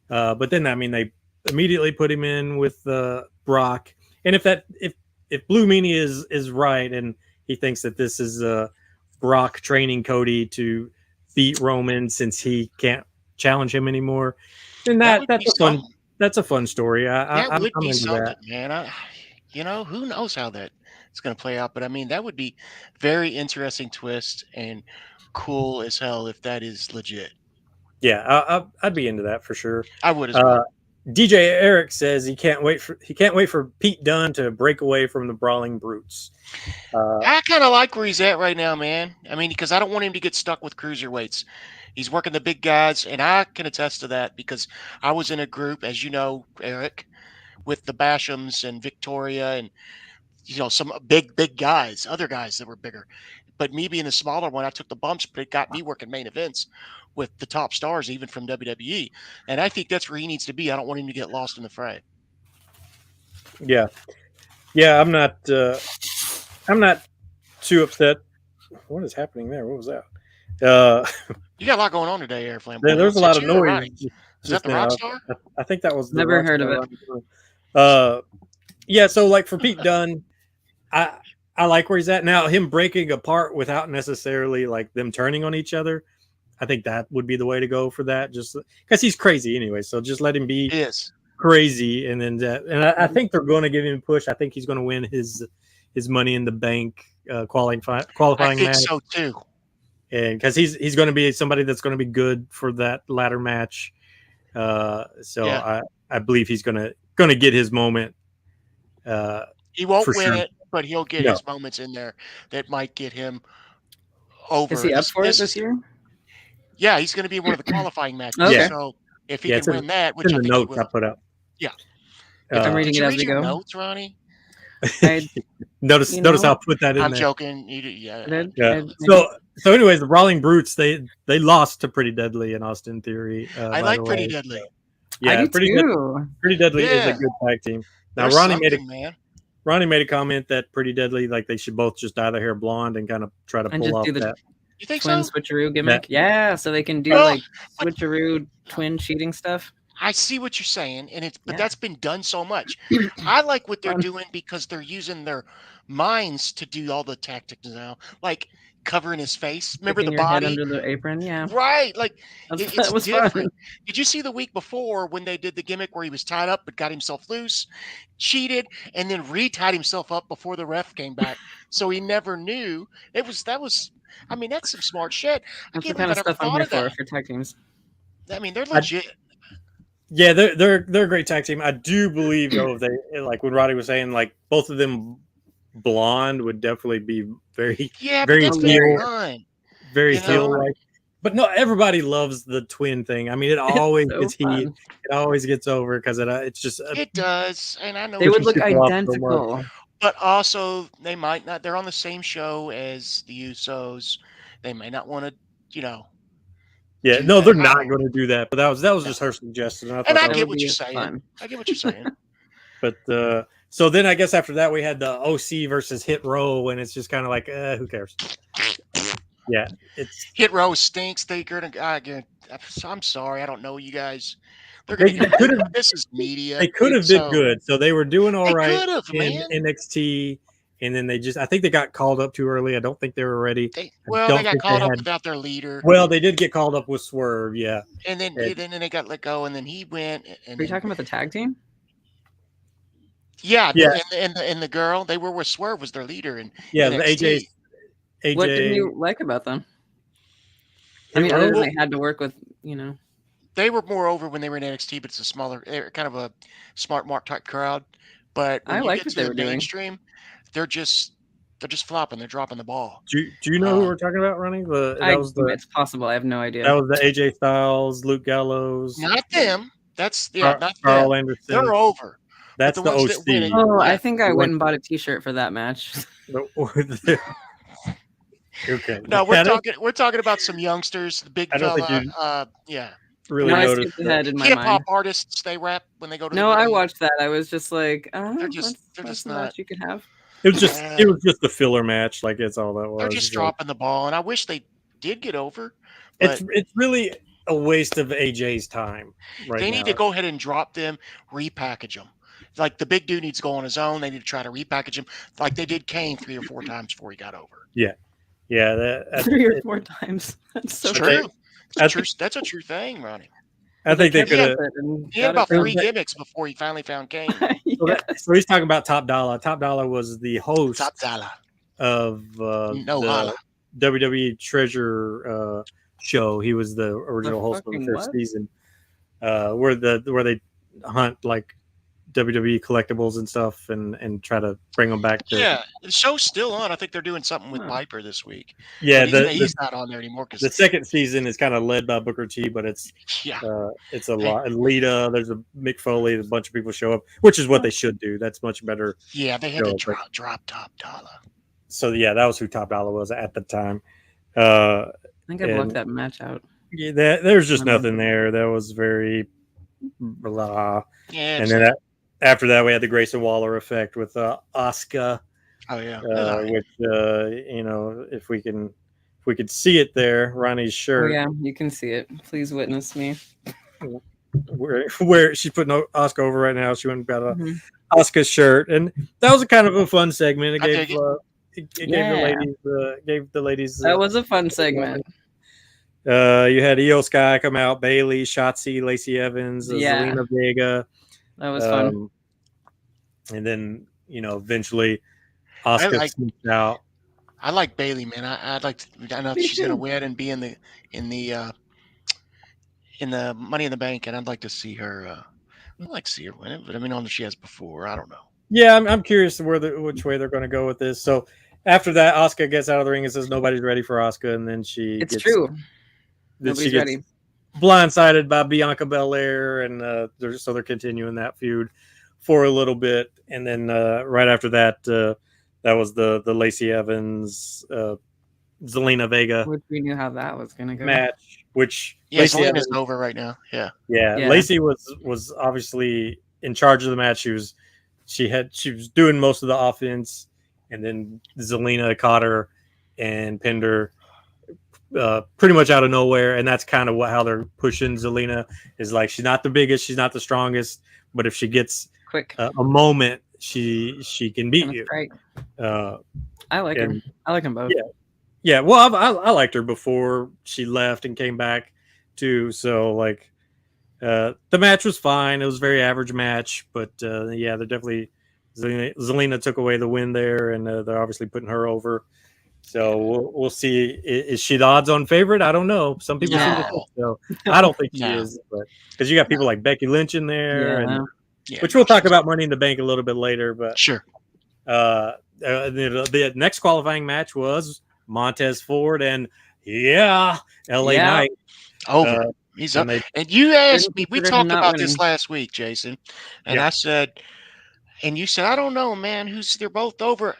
but then I mean they immediately put him in with Brock. And if Blue Meanie is right, and he thinks that this is Brock training Cody to beat Roman since he can't challenge him anymore, then that's a fun story. That would be something, man. Who knows how that is going to play out, but I mean that would be very interesting twist and cool as hell if that is legit. Yeah, I'd be into that for sure. I would as well. DJ Eric says he can't wait for Pete Dunne to break away from the Brawling Brutes. I kind of like where he's at right now, man. I mean, because I don't want him to get stuck with cruiserweights. He's working the big guys, and I can attest to that because I was in a group, as you know, Eric, with the Bashams and Victoria and some big guys, other guys that were bigger. But me being the smaller one, I took the bumps, but it got me working main events with the top stars, even from WWE. And I think that's where he needs to be. I don't want him to get lost in the fray. Yeah. I'm not too upset. What is happening there? What was that? You got a lot going on today, Air Flame. There's a lot of noise. Right. Is that the Rockstar? I think that was never heard of it. Yeah. So like for Pete Dunne, I like where he's at now. Him breaking apart without necessarily like them turning on each other. I think that would be the way to go for that, just because he's crazy anyway. So just let him be crazy, and then I think they're going to give him a push. I think he's going to win his Money in the Bank qualifying I think match. So too, and because he's going to be somebody that's going to be good for that ladder match. I believe he's going to get his moment. He won't win it, but he'll get his moments in there that might get him over. Is he up for it this year? Yeah, he's going to be in one of the qualifying matches. Okay. So if he can win that, which I think notes he will. I put out. Yeah. I'm reading it as we go. Notes, Ronnie. Notice how I put that in. I'm there. joking. Yeah. So anyways, the Brawling Brutes they lost to Pretty Deadly and Austin Theory. I like Pretty Deadly. Yeah, I do too. Pretty Deadly is a good tag team. Now Ronnie made a comment that Pretty Deadly, like they should both just dye their hair blonde and kind of try to pull off that. You think twin switcheroo gimmick? Yeah, so they can do like switcheroo twin cheating stuff. I see what you're saying, but that's been done so much. I like what they're doing because they're using their minds to do all the tactics now, like covering his face. Remember the body under the apron? Yeah, right. Like that was different. Fun. Did you see the week before when they did the gimmick where he was tied up but got himself loose, cheated, and then re-tied himself up before the ref came back, so he never knew it was that was. I mean, that's some smart shit. That's the kind of stuff I'm here for tag teams. I mean, they're legit. Yeah, they're a great tag team. I do believe though they like when Roddy was saying like both of them blonde would definitely be very very cool. very heel-like. But no, everybody loves the twin thing. I mean, it always gets heat. It always gets over because it's just it does. And I know they would look identical. But also, they might not. They're on the same show as the Usos. They may not want to, Yeah, no, they're not going to do that. But that was just her suggestion. And I get what you're saying. I get what you're saying. But so then I guess after that we had the OC versus Hit Row, and it's just kind of like, who cares? Yeah, it's Hit Row stinks. I'm sorry, I don't know you guys. This is media. They could have been good. So they were doing all right in NXT, and then I think they got called up too early. I don't think they were ready. They got called up without their leader. Well, they did get called up with Swerve, yeah. And then they got let go, and then he went. Are you talking about the tag team? Yeah. And the girl, they were with Swerve was their leader, and the AJ. What did you like about them? I mean, other than they had to work with, They were more over when they were in NXT, but it's a smaller, kind of a smart mark type crowd. But when you get to the mainstream, they're just flopping. They're dropping the ball. Do you know who we're talking about, Ronnie? It's possible. I have no idea. That was the AJ Styles, Luke Gallows. Not them. That's not Carl them. Anderson. They're over. That's the OC. I think I went and bought a T-shirt for that match. Okay. No, we're talking about some youngsters, the big fella. Really noticed hip-hop artists, they rap when they go to the I watched that. I was just like, they're just not. You could have. It was just a filler match, like it's all that was. They're just dropping the ball, and I wish they did get over. It's really a waste of AJ's time. They need to go ahead and drop them, repackage them. Like the big dude needs to go on his own. They need to try to repackage him, like they did Kane 3 or 4 times before he got over. Yeah, that's 3 or 4 times. That's so true. That's a true thing, Ronnie. I think they could have. He had about 3 gimmicks before he finally found Kane. So he's talking about Top Dollar. Top Dollar was the host of the WWE Treasure show. He was the original host of the first season, where they hunt like WWE collectibles and stuff and try to bring them back to. Yeah, the show's still on. I think they're doing something with Piper this week. Yeah, he's not on there anymore. The second season is kind of led by Booker T, but it's a lot. And Lita, there's a Mick Foley, a bunch of people show up, which is what they should do. That's much better. Yeah, they had to drop Top Dollar. So that was who Top Dollar was at the time. I think I blocked that match out. Yeah, there's just nothing there. That was very blah. Yeah, and then after that, we had the Grayson Waller effect with Asuka. Oh yeah, which if we could see it there, Ronnie's shirt. Oh, yeah, you can see it. Please witness me. Where she's putting Asuka over right now. She went and got a Asuka shirt, and that was a kind of a fun segment. It gave the ladies. That was a fun segment. You had Io Sky come out, Bailey, Shotzi, Lacey Evans, Zelina Vega. That was fun. And then, eventually Asuka sneaked out. I like Bailey, man. I know she's going to win and be in the Money in the Bank, and I'd like to see her. I'd like to see her win it, but I mean, she has before. I don't know. Yeah, I'm curious which way they're going to go with this. So after that, Asuka gets out of the ring and says nobody's ready for Asuka, and then It's true. Nobody's ready. Blindsided by Bianca Belair, and they're continuing that feud for a little bit, and then right after that, that was the Lacey Evans, Zelina Vega, which we knew how that was going to go match. Which Zelina's over right now. Yeah. Lacey was obviously in charge of the match. She was doing most of the offense, and then Zelina caught her and pinned her. Pretty much out of nowhere, and that's kind of how they're pushing Zelina. Is like she's not the biggest, she's not the strongest, but if she gets quick a moment, she can beat you. Right. I like her. I like them both. Yeah. Well, I liked her before she left and came back too. So the match was fine. It was a very average match, but they're definitely Zelina took away the win there, and they're obviously putting her over. So we'll see. Is she the odds-on favorite? I don't know. Some people seem to think so. I don't think she is, but because you got people like Becky Lynch in there, which we'll talk about Money in the Bank a little bit later. But sure. The next qualifying match was Montez Ford and LA Knight. Over. He's up. And you asked me, we talked about this last week, Jason, and I said, and you said, I don't know, man. They're both over.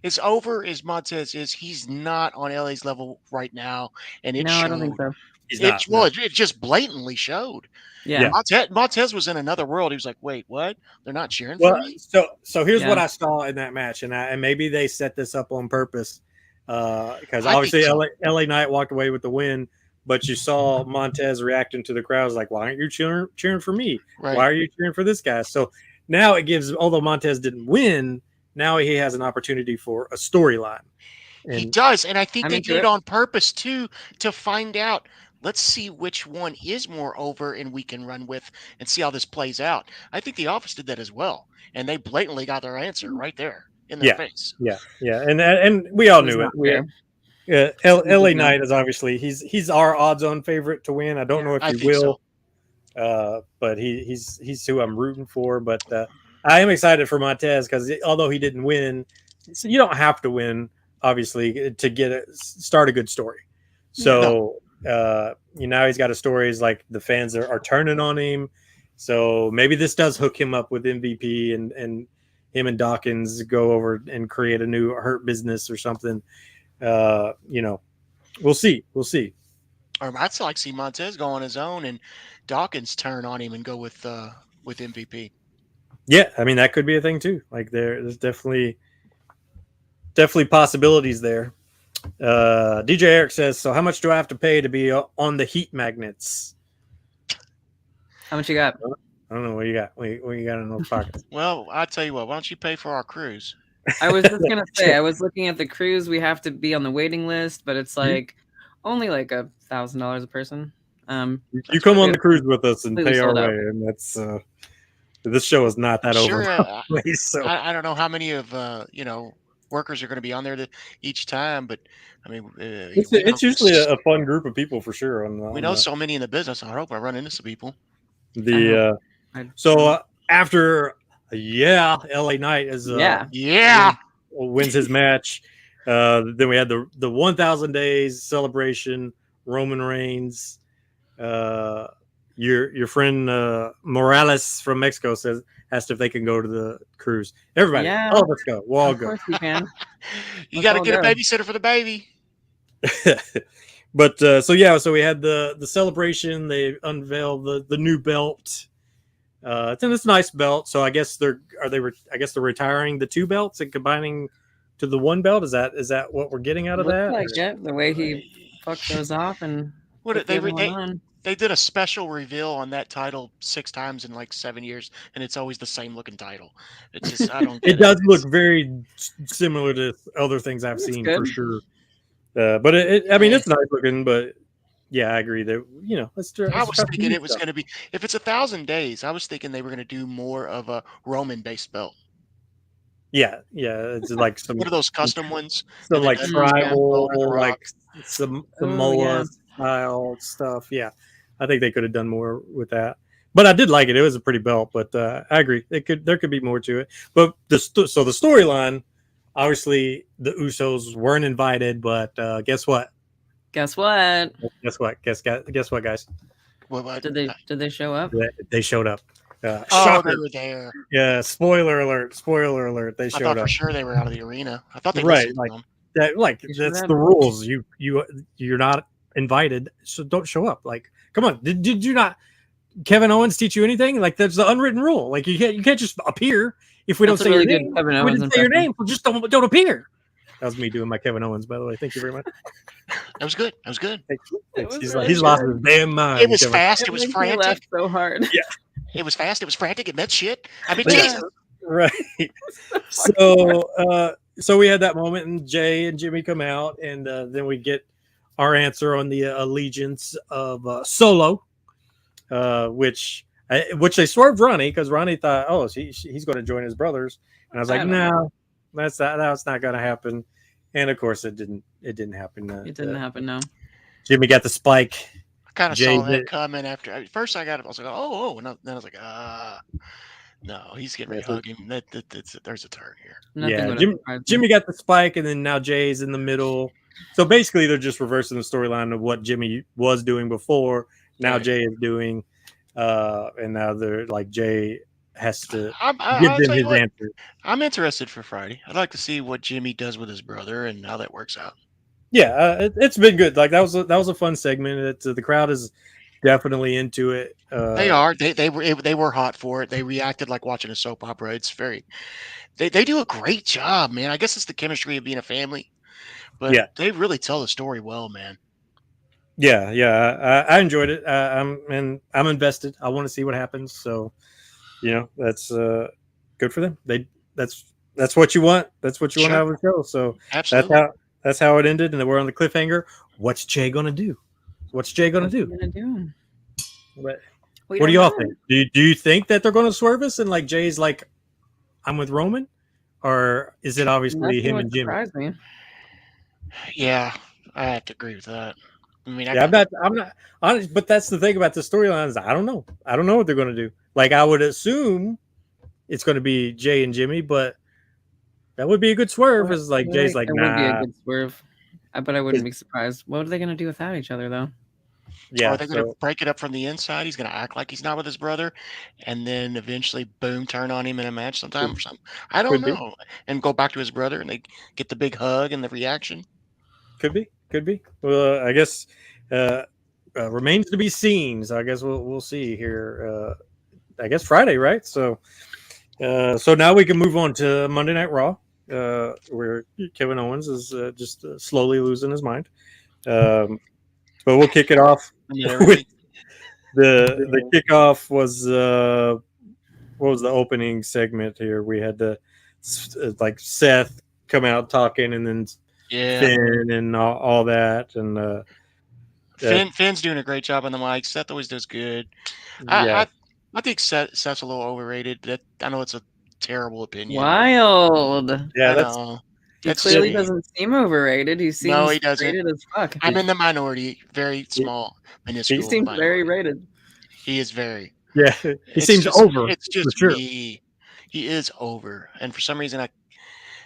It's over as Montez is. He's not on LA's level right now, and it showed. I don't think so. It just blatantly showed. Yeah. Montez was in another world. He was like, wait, what? They're not cheering for me? So here's what I saw in that match, and maybe they set this up on purpose because obviously LA Knight walked away with the win, but you saw Montez reacting to the crowds like, why aren't you cheering for me? Right. Why are you cheering for this guy? So now it gives, although Montez didn't win, now he has an opportunity for a storyline. He does, and I think they did it on purpose too, to find out. Let's see which one is more over and we can run with and see how this plays out. I think the Office did that as well, and they blatantly got their answer right there in their face. Yeah, and we all knew it. LA Knight is obviously he's our odds-on favorite to win. I don't know if he will, but he's who I'm rooting for. But I am excited for Montez because although he didn't win, so you don't have to win obviously to start a good story. So. Now he's got a story. He's like the fans are turning on him, so maybe this does hook him up with MVP and him and Dawkins go over and create a new Hurt Business or something. We'll see. Or I'd like to see Montez go on his own and Dawkins turn on him and go with MVP. Yeah, I mean that could be a thing too. Like there's definitely possibilities there. DJ Eric says, so how much do I have to pay to be on the Heat Magnets? How much you got? I don't know what you got. What you got in those pockets? Well, I'll tell you what. Why don't you pay for our cruise? I was just gonna say, I was looking at the cruise. We have to be on the waiting list, but it's like only like $1,000 a person. You come on the cruise with us and pay our way, and that's this show is not that over. So. I don't know how many of workers are going to be on there each time, but I mean, it's usually a fun group of people for sure. We know so many in the business. I hope I run into some people. After LA Knight is wins his match. Then we had the 1,000 days celebration. Roman Reigns. Your friend Morales from Mexico asked if they can go to the cruise. Everybody, let's go. We'll all go. Of course you can. You got to get a babysitter for the baby. But so we had the celebration. They unveiled the new belt. It's a nice belt. So I guess they're retiring the two belts and combining to the one belt. Is that what we're getting out of that? Like the way he fucked those off and they did a special reveal on that title 6 times in like 7 years, and it's always the same looking title. It's just I don't. It does look very similar to other things I've seen for sure. But it's nice looking. But yeah, I agree that I was thinking it was going to be, if it's 1,000 days, I was thinking they were going to do more of a Roman-based belt. Yeah, it's like some. What are those custom ones? Some like tribal, like Samoa style stuff. Yeah, I think they could have done more with that. But I did like it. It was a pretty belt. But I agree, there could be more to it. But the storyline, obviously, the Usos weren't invited. But guess what? Guess what? Guess what, guys? What? Did they show up? They showed up. They were there. Yeah, spoiler alert! They showed up. I thought for sure they were out of the arena. I thought they that's the rules. You're not invited, so don't show up. Like, come on, did you not? Kevin Owens teach you anything? Like, that's the unwritten rule. Like, you can't just appear if we don't say your name. If we didn't say your name, well, just don't appear. That was me doing my Kevin Owens, by the way. Thank you very much. That was good. He's lost his damn mind. It was fast. It was frantic. He laughed so hard. Yeah. It was fast. It was frantic. It meant shit. I mean, Jesus. Right. So we had that moment, and Jay and Jimmy come out, and then we get our answer on the allegiance of Solo, which they swerved Ronnie because Ronnie thought, he's going to join his brothers, and I was like, no, that's not going to happen, and of course it didn't happen. It didn't happen. No. Jimmy got the spike. Kind of saw that coming after. At first, I got it. I was like, and then I was like, no, he's getting ready to hug him. There's a turn here. Jimmy got the spike, and then now Jay's in the middle. So basically, they're just reversing the storyline of what Jimmy was doing before. Now Jay is doing, and now they're like Jay has to give I'll them tell you his what, answer. I'm interested for Friday. I'd like to see what Jimmy does with his brother and how that works out. Yeah, it's been good. Like that was a fun segment. The crowd is definitely into it. They are. They were hot for it. They reacted like watching a soap opera. It's very. They do a great job, man. I guess it's the chemistry of being a family, but Yeah. they really tell the story well, man. Yeah. I enjoyed it. I'm invested. I want to see what happens. So, that's good for them. That's what you want. That's what you want out of the show. So Absolutely. that's how it ended, and then we're on the cliffhanger. What's Jay gonna do? What's Jay gonna do? What do y'all think? Do you think that they're gonna swerve us and like Jay's like, I'm with Roman, or is it obviously him and Jimmy? Me. Yeah, I have to agree with that. I mean, I'm not honest, but that's the thing about the storylines. I don't know what they're gonna do. Like I would assume it's gonna be Jay and Jimmy, but that would be a good swerve. Is like Jay's like, nah. It would be a good swerve, but I wouldn't be surprised. What are they gonna do without each other though? Yeah, are they going to break it up from the inside? He's going to act like he's not with his brother, and then eventually, boom, turn on him in a match sometime or something. I don't know, and go back to his brother, and they get the big hug and the reaction. Could be. Well, I guess remains to be seen. So I guess we'll see here. I guess Friday, right? So now we can move on to Monday Night Raw, where Kevin Owens is just slowly losing his mind. But we'll kick it off. With the kickoff was what was the opening segment here? We had the like Seth come out talking, and then Finn and all that, and Finn's doing a great job on the mic. Seth always does good. I think Seth's a little overrated. I know it's a terrible opinion. Wild. Yeah, he clearly doesn't seem overrated. He seems he doesn't. rated as fuck. I'm in the minority. Very small, minuscule. He seems very rated. He is very. Yeah, he seems over. It's just me. He is over, and for some reason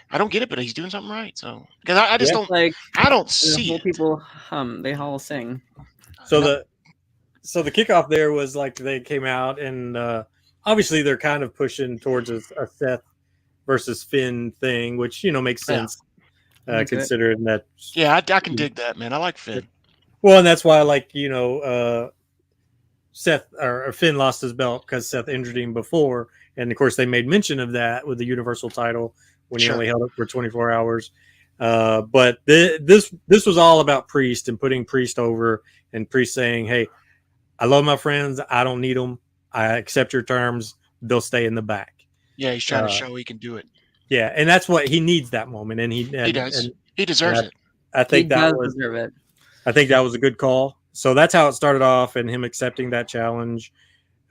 I don't get it, but he's doing something right. So because I just don't like. I don't see it. People hum. They all sing. So the kickoff there was like they came out, and obviously they're kind of pushing towards a Seth versus Finn thing, which makes sense considering that. Yeah, I can dig that, man. I like Finn. Well, and that's why, like Seth or Finn lost his belt because Seth injured him before, and of course they made mention of that with the Universal title when he only held it for 24 hours. But this was all about Priest and putting Priest over, and Priest saying, "Hey, I love my friends. I don't need them. I accept your terms. They'll stay in the back." Yeah, he's trying to show he can do it. Yeah, and that's what he needs that moment, and he does. And he deserves it. I think that was a good call. So that's how it started off, and him accepting that challenge.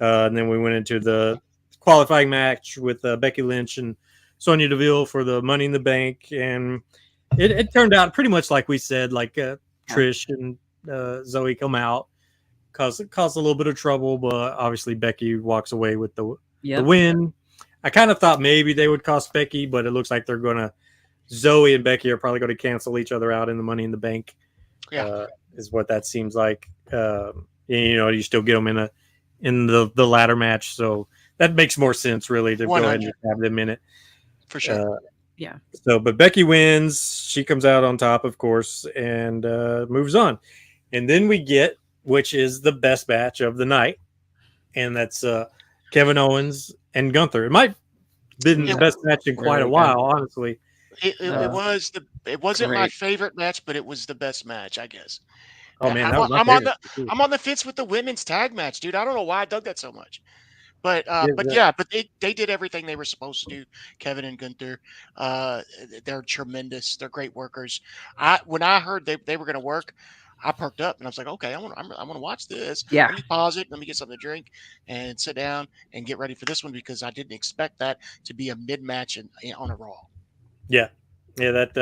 And then we went into the qualifying match with Becky Lynch and Sonya Deville for the Money in the Bank, and it turned out pretty much like we said. Like Trish and Zoe come out, caused a little bit of trouble, but obviously Becky walks away with the win. I kind of thought maybe they would cost Becky, but it looks like they're gonna. Zoe and Becky are probably going to cancel each other out in the Money in the Bank. Yeah, is what that seems like. You still get them in the ladder match, so that makes more sense really to 100. Go ahead and have them in it for sure. Yeah. So, but Becky wins. She comes out on top, of course, and moves on. And then we get, which is the best match of the night, and that's Kevin Owens and Gunther. It might have been the best match in quite a while, honestly. It wasn't my favorite match, but it was the best match, I guess. Oh man, I'm on the fence with the women's tag match, dude. I don't know why I dug that so much, but they did everything they were supposed to do. Kevin and Gunther, they're tremendous. They're great workers. When I heard they were going to work, I perked up and I was like, okay, I want to watch this. Yeah. Let me pause it. Let me get something to drink and sit down and get ready for this one because I didn't expect that to be a mid match on a Raw. Yeah, that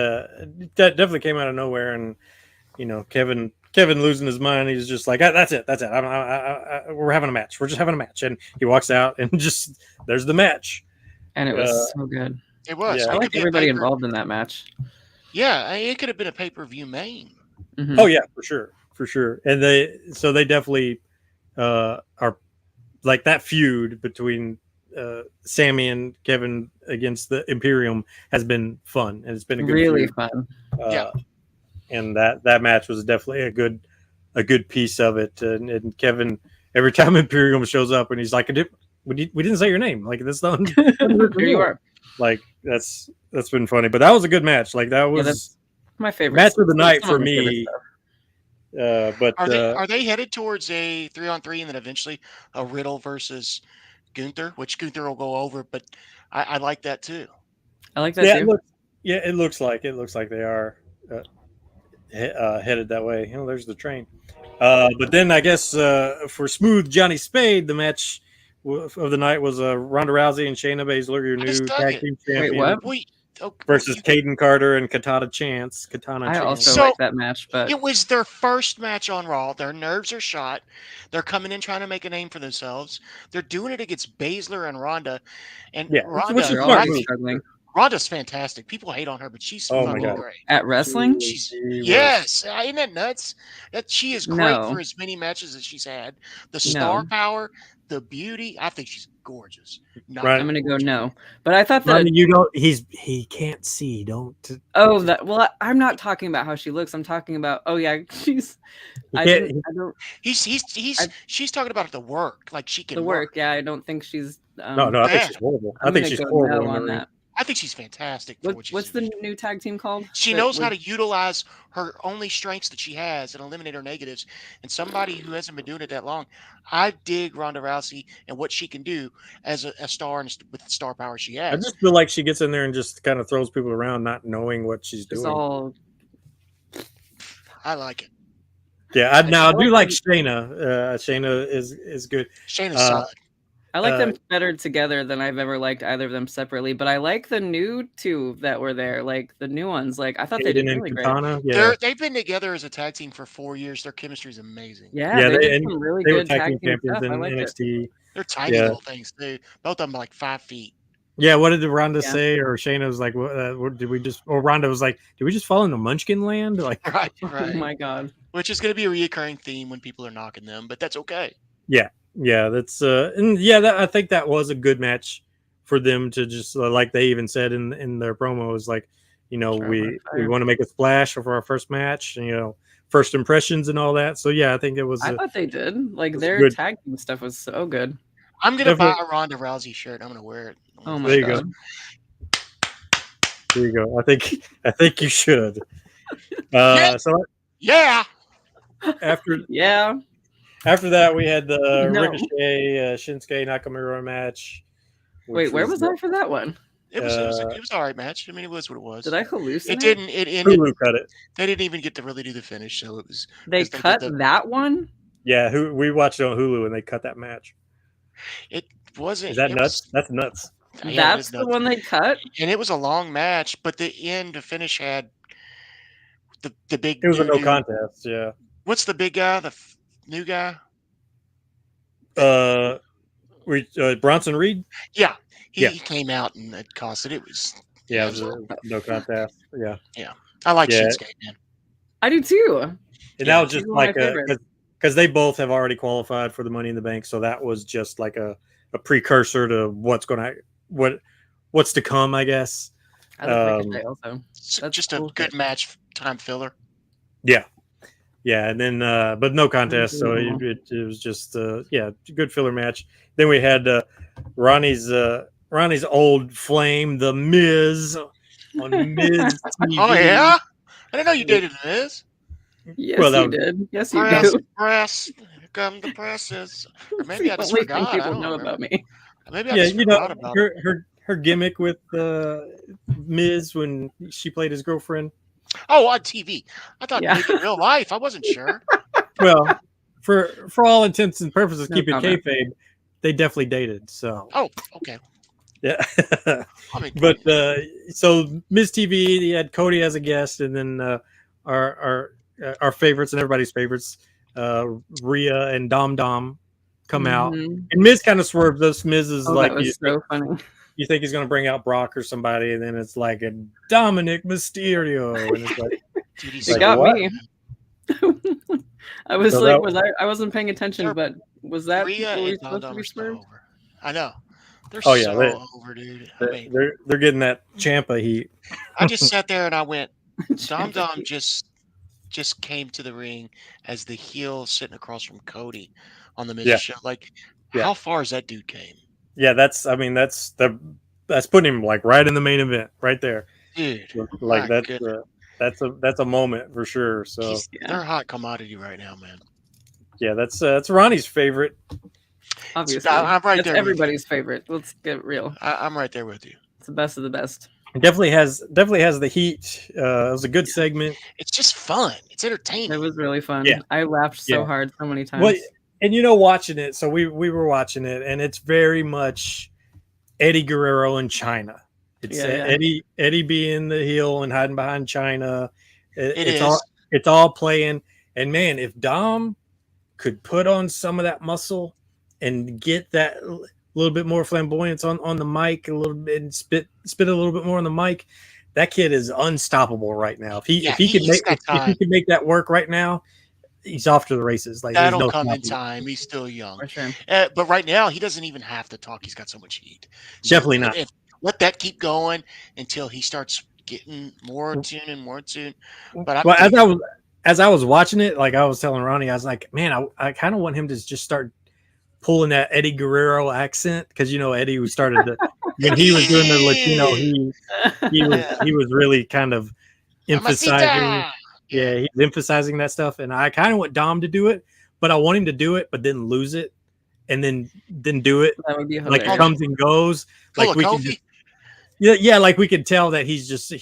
definitely came out of nowhere, and Kevin losing his mind. He's just like, that's it. We're having a match. We're just having a match, and he walks out, and just there's the match, and it was so good. It was. I like everybody involved in that match. Yeah, it could have been a pay-per-view main. Oh yeah, for sure. And they definitely are like that feud between Sammy and Kevin against the Imperium has been fun, and it's been a good really feud. fun. Yeah. And that match was definitely a good piece of it. And Kevin, every time Imperium shows up, and he's like, we didn't say your name. Like that's not. Here you are. Like that's been funny. But that was a good match. Like that was that's my favorite match of the night for me. But are they headed towards a 3-on-3 and then eventually a Riddle versus Gunther, which Gunther will go over, but I like that too. I like that too. It looks like they are headed that way. There's the train. But then I guess for Smooth Johnny Spade, the match of the night was Ronda Rousey and Shayna Baszler, your new tag team champion. Wait, what? Versus Caden Carter and Katana Chance. I also like that match, but it was their first match on Raw. Their nerves are shot. They're coming in trying to make a name for themselves. They're doing it against Baszler and Ronda. And Ronda's fantastic. People hate on her, but she's fucking great. At wrestling? Yes. Isn't that nuts? That she is great for as many matches as she's had. The star power, the beauty. I think she's gorgeous. I'm gonna go no. But I thought that he can't see, don't. I'm not talking about how she looks. I'm talking about she's she's talking about the work. Like she can the work. Yeah, I don't think she's no, I think she's horrible. I think she's horrible on that. I think she's fantastic. What's the new tag team called? She knows how to utilize her only strengths that she has and eliminate her negatives. And somebody who hasn't been doing it that long, I dig Ronda Rousey and what she can do as a star and with the star power she has. I just feel like she gets in there and just kind of throws people around, not knowing what she's doing. I like it. Yeah, I do like Shayna. Shayna is good. Shayna's solid. I like them better together than I've ever liked either of them separately, but I like the new two that were there, like the new ones. Like I thought they did really great. Yeah. They've been together as a tag team for 4 years. Their chemistry is amazing. Yeah, they did some really good tag team champions in NXT. They're tiny little things, too. Both of them are like 5 feet. Yeah, what did Ronda say? Or Shayna was like, what did we just? Or Ronda was like, did we just fall into Munchkin land? Like, right. Oh my god! Which is going to be a reoccurring theme when people are knocking them, but that's okay. Yeah, that's I think that was a good match for them to just like they even said in their promos, like, we want to make a splash for our first match, first impressions and all that. So yeah, I think it was. I thought they did. Like their tag team stuff was so good. I'm gonna buy a Ronda Rousey shirt. I'm gonna wear it. Oh my god! There you go. I think you should. So yeah. After that, we had the Ricochet Shinsuke Nakamura match. Wait, where was I for that one? It was an all right match. I mean, it was what it was. Did I hallucinate? It didn't. It ended. Hulu cut it. They didn't even get to really do the finish, so it was. They cut that one. Yeah, we watched it on Hulu and they cut that match. It wasn't. Is that nuts? That's nuts. Yeah, that's the one they cut. And it was a long match, but the end, the finish had the big. It was a no contest. Yeah. What's the big guy? The new guy? Bronson Reed? Yeah. He came out and it costed. It was. Yeah, it was a no contest. Yeah. Yeah. I like Shinsuke, man. I do too. And that was just like because they both have already qualified for the Money in the Bank, so that was just like a precursor to what's to come, I guess. I like Ricochet also. That's just a good match time filler. Yeah, and then but no contest, so it was just good filler match. Then we had Ronnie's old flame, The Miz, on Miz TV. Oh yeah, I didn't know you dated The Miz. Yes, you did. Yes, you do. Press, here come the presses. Or maybe I just forgot. People know about me. Maybe I just forgot about her gimmick with Miz when she played his girlfriend. Oh, on TV. I thought maybe in real life. I wasn't sure. Well, for all intents and purposes, keep it kayfabe, they definitely dated. So. Oh, okay. Yeah. But so Miz TV, he had Cody as a guest, and then our favorites and everybody's favorites, Rhea and Dom come out, and Miz kind of swerved this. Miz is that was so funny. you think he's going to bring out Brock or somebody, and then it's like a Dominic Mysterio, and it's like, Dude, he's He so got good. me. I was So like, that- I wasn't paying attention, They're- but was that Rhea were we and supposed to Dom be are so swerved? over. I know. They're Oh, yeah, so over, dude. I mean, they're getting that Ciampa heat. I just sat there and I went, Dom Champion. just came to the ring as the heel sitting across from Cody on the Miz's Yeah. show. Like, Yeah. how far has that dude came? Yeah, that's putting him like right in the main event, right there. Dude, Like my goodness. that's a moment for sure. So They're a hot commodity right now, man. yeah, that's Ronnie's favorite. Obviously, I'm right that's there with you. everybody's favorite. Let's get real. I'm right there with you. It's the best of the best. Definitely has the heat. It was a good segment. It's just fun. It's entertaining. It was really fun. Yeah. I laughed so Yeah. hard so many times. Well, and watching it, so we were watching it, and it's very much Eddie Guerrero in China. It's Eddie being the heel and hiding behind China. It's all playing. And man, if Dom could put on some of that muscle and get that little bit more flamboyance on the mic, a little bit, and spit a little bit more on the mic, that kid is unstoppable right now. If he could make that work right now, he's off to the races. Like, that'll come in time. He's still young. For sure. But right now, he doesn't even have to talk. He's got so much heat. So Definitely not. Let that keep going until he starts getting more tune and more tune. But as I was watching it, like I was telling Ronnie, I was like, man, I kind of want him to just start pulling that Eddie Guerrero accent, because Eddie, who started when he was doing the Latino, he was really kind of emphasizing. Yeah, he's emphasizing that stuff, and I kind of want Dom to do it, but I want him to do it, but then lose it, and then do it. That would be like hilarious. it comes and goes. Like we can, like we can tell that he's just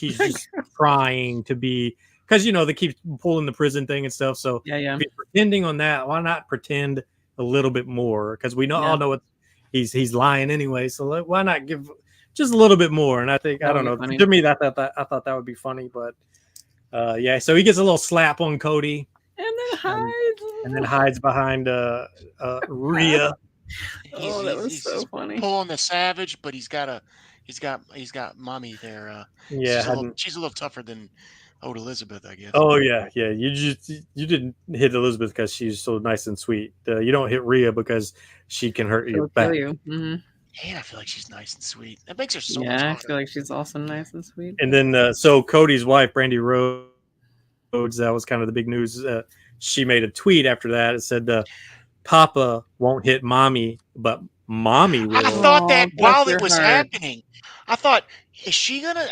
trying to be, because they keep pulling the prison thing and stuff. So if he's pretending on that, why not pretend a little bit more? Because we all know he's lying anyway. So why not give just a little bit more? And I think I don't know. Funny. To me, I thought that would be funny, but. So he gets a little slap on Cody, and then hides behind Rhea. That was so funny. Pulling the Savage, but he's got mommy there. She's a little tougher than old Elizabeth, I guess. Oh yeah. You didn't hit Elizabeth because she's so nice and sweet. You don't hit Rhea because she can hurt you back. Mm-hmm. Man, I feel like she's nice and sweet. That makes her so much Yeah, harder. I feel like she's also nice and sweet. And then so Cody's wife, Brandy Rhodes, that was kind of the big news. She made a tweet after that. It said, "Papa won't hit mommy, but mommy will." I thought that while it was happening, I thought,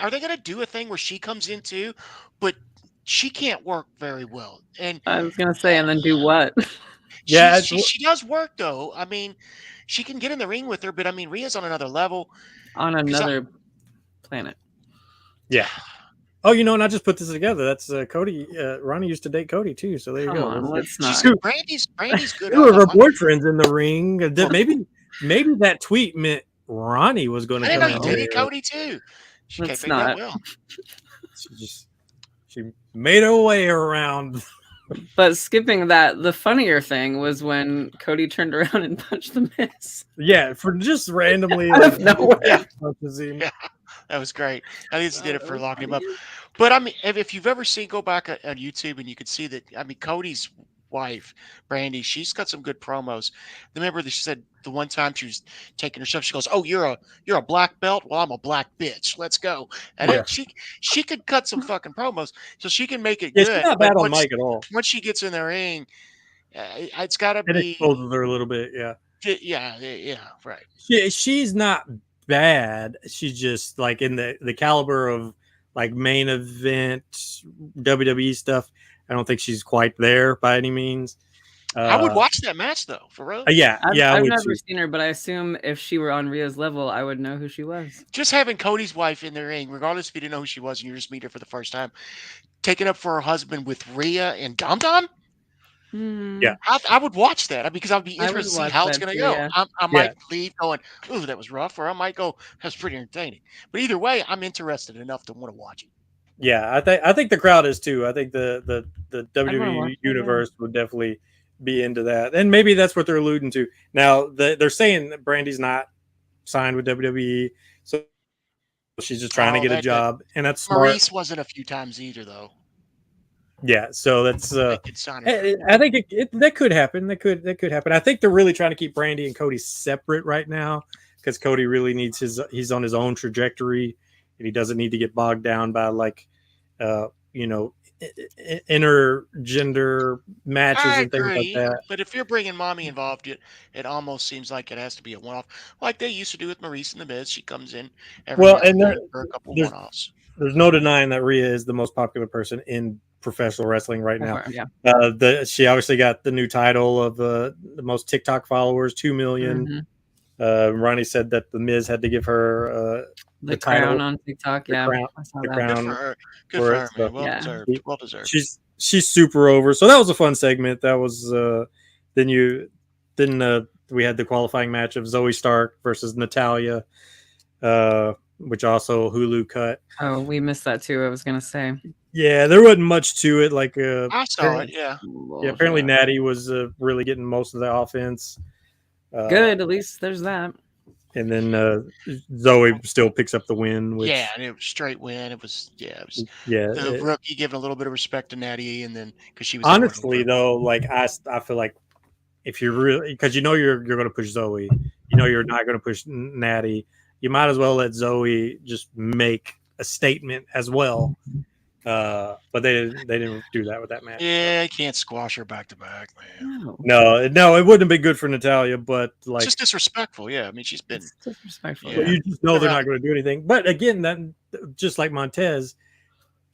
are they gonna do a thing where she comes in too? But she can't work very well. And I was gonna say, and then do what? Yeah, she does work though. I mean, she can get in the ring with her, but I mean, Rhea's on another level. On another planet. Yeah. Oh, and I just put this together. That's Cody. Ronnie used to date Cody too, so there you go. Let's not. Brandy's good. Two of her boyfriends in the ring. Maybe that tweet meant Ronnie was going to come I know out. you dated Cody too. She can't figure that well. She made her way around. But skipping that, the funnier thing was when Cody turned around and punched the Miz. Yeah, for just randomly out of nowhere. Yeah, that was great. I think he did it for locking him up. But I mean, if you've ever go back on YouTube and you could see that, I mean, Cody's wife, Brandy, she's got some good promos. Remember that she said the one time she was taking her stuff, she goes, "Oh, you're a black belt? Well, I'm a black bitch. Let's go." And she could cut some fucking promos, so she can make it good. She's not bad on mic at all. Once she gets in the ring, it's got to be. It exposes her a little bit, yeah. Yeah, right. She's not bad. She's just like in the caliber of like main event WWE stuff. I don't think she's quite there by any means. I would watch that match though, for real. I've never seen her, but I assume if she were on Rhea's level, I would know who she was. Just having Cody's wife in the ring, regardless if you didn't know who she was and you just meet her for the first time, taking up for her husband with Rhea and Dom Dom. Yeah, I would watch that because I'd be interested to see how it's going to go. Yeah. I might leave going, "Ooh, that was rough," or I might go, "That's pretty entertaining." But either way, I'm interested enough to want to watch it. Yeah, I think the crowd is too. I think the WWE universe would definitely be into that, and maybe that's what they're alluding to. Now they're saying that Brandy's not signed with WWE, so she's just trying to get a job, and that's smart. Maurice wasn't a few times either, though. Yeah, so that's. I think that could happen. That could happen. I think they're really trying to keep Brandy and Cody separate right now because Cody really needs he's on his own trajectory, and he doesn't need to get bogged down by intergender matches and things like that. But if you're bringing mommy involved, it almost seems like it has to be a one-off, like they used to do with Maurice and the Miz. She comes in every now and then for a couple one-offs. There's no denying that Rhea is the most popular person in professional wrestling right now. Yeah. She obviously got the new title of the most TikTok followers, 2 million. Mm-hmm. Ronnie said that the Miz had to give her the crown on TikTok. Yeah, the crown. Good for her, man. Well deserved. Well deserved. She's super over. So that was a fun segment. That was then we had the qualifying match of Zoe Stark versus Natalya, which also Hulu cut. Oh, we missed that too. I was gonna say. Yeah, there wasn't much to it. Like I saw it. Yeah. Yeah. Apparently, Natty was really getting most of the offense. Good. At least there's that. And then Zoe still picks up the win. Which, and it was straight win. It was the rookie giving a little bit of respect to Natty, and then because she was honestly though, like I feel like if you're really because you're going to push Zoe, you're not going to push Natty. You might as well let Zoe just make a statement as well. But they didn't do that with that match. Yeah, I can't squash her back to back, man. No, it wouldn't have been good for Natalya, but like it's just disrespectful. Yeah, I mean she's been disrespectful. Yeah. You just know they're not going to do anything. But again, that just like Montez,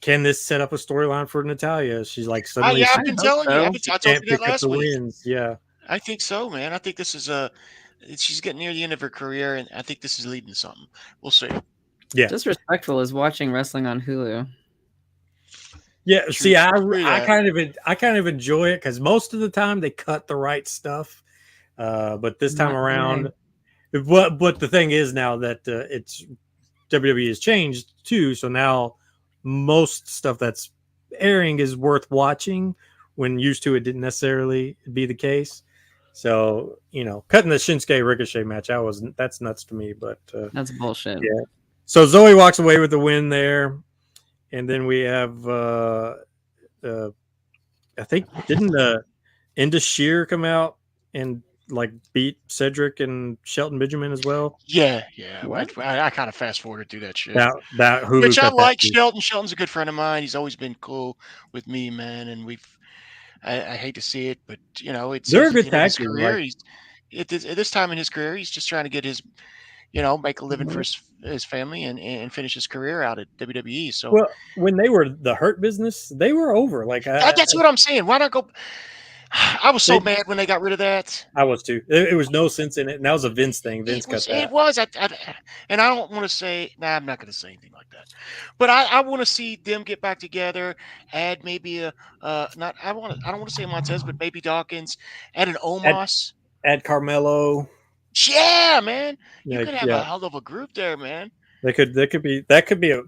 can this set up a storyline for Natalya? She's like suddenly. I've been telling you. I told you that last week. Wins. Yeah, I think so, man. I think this is she's getting near the end of her career, and I think this is leading to something. We'll see. Yeah, disrespectful is watching wrestling on Hulu. Yeah, see, I kind of enjoy it because most of the time they cut the right stuff, but this time around, but the thing is now that it's WWE has changed too, so now most stuff that's airing is worth watching. When used to, it didn't necessarily be the case. So cutting the Shinsuke Ricochet match, that's nuts to me, but that's bullshit. Yeah. So Zoe walks away with the win there. And then we have, I think, didn't Indus Shear come out and like beat Cedric and Shelton Benjamin as well? Yeah. I kind of fast forwarded through that shit. That Hulu which I like Shelton. Shelton's a good friend of mine. He's always been cool with me, man. And I hate to see it, but they're a good tag team. At this time in his career, he's just trying to get his. Make a living for his family and finish his career out at WWE. So, well, when they were the Hurt Business, they were over. Like that's what I'm saying. Why not go? I was so mad when they got rid of that. I was too. It was no sense in it. And that was a Vince thing. Vince cut that. It was. And I don't want to say. Nah, I'm not going to say anything like that. But I want to see them get back together. Add maybe I don't want to say Montez, but maybe Dawkins. Add an Omos. Add Carmelo. Yeah, man. You could have a hell of a group there, man. That could be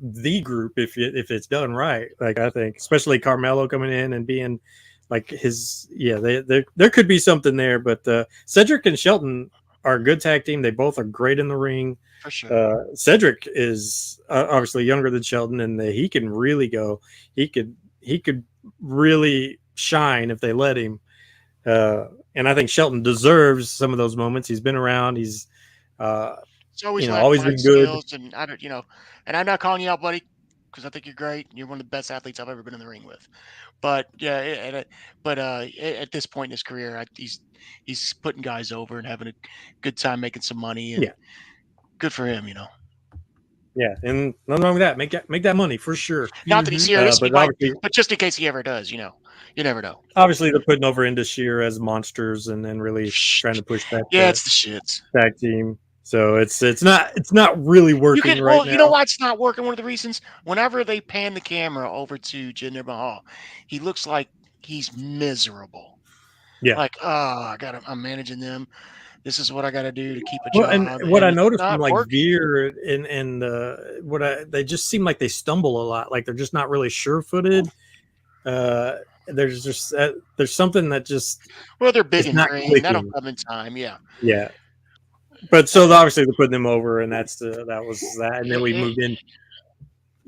the group if it's done right. Like I think, especially Carmelo coming in and being like his. Yeah, there could be something there. But Cedric and Shelton are a good tag team. They both are great in the ring. For sure. Cedric is obviously younger than Shelton, and he can really go. He could really shine if they let him. And I think Shelton deserves some of those moments. He's been around. He's always been good. And I don't, and I'm not calling you out, buddy, because I think you're great. You're one of the best athletes I've ever been in the ring with. But at this point in his career, he's putting guys over and having a good time making some money. And good for him, Yeah, and nothing wrong with that. Make that money for sure. Not that he's here, but just in case he ever does, you never know. Obviously, they're putting over Indus Shear as monsters and then really trying to push back. Yeah, it's the shits tag team. So it's not really working right now. You know why it's not working? One of the reasons, whenever they pan the camera over to Jinder Mahal, he looks like he's miserable. Yeah, like I'm managing them. This is what I got to do to keep a job. And what I noticed from like Veer and they just seem like they stumble a lot. Like they're just not really sure-footed. There's something that just they're big and green. That'll come in time. Yeah. But so obviously they're putting them over, and that was that. And then we moved in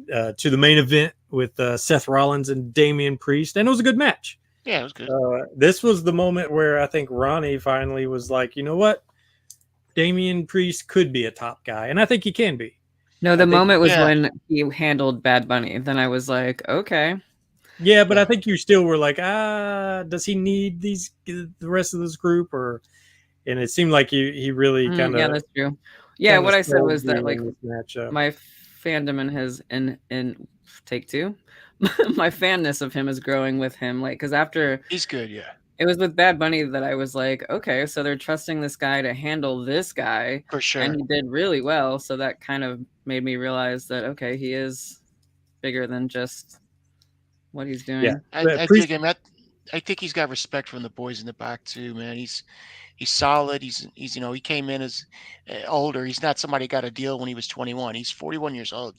to the main event with Seth Rollins and Damian Priest, and it was a good match. Yeah, it was good. This was the moment where I think Ronnie finally was like, you know what? Damian Priest could be a top guy, and I think he can be. No, the moment was when he handled Bad Bunny. Then I was like, okay. Yeah, but I think you still were like, does he need the rest of this group? And it seemed like he really kind of. Yeah, that's true. Yeah, what I said was that like my fandom in take two, my fanness of him is growing with him. Like, because after he's good, yeah. It was with Bad Bunny that I was like, okay, so they're trusting this guy to handle this guy. For sure. And he did really well. So that kind of made me realize that, okay, he is bigger than just what he's doing. Yeah, I dig him. I think he's got respect from the boys in the back too, man. He's solid. He's he came in as older. He's not somebody got a deal when he was 21. He's 41 years old.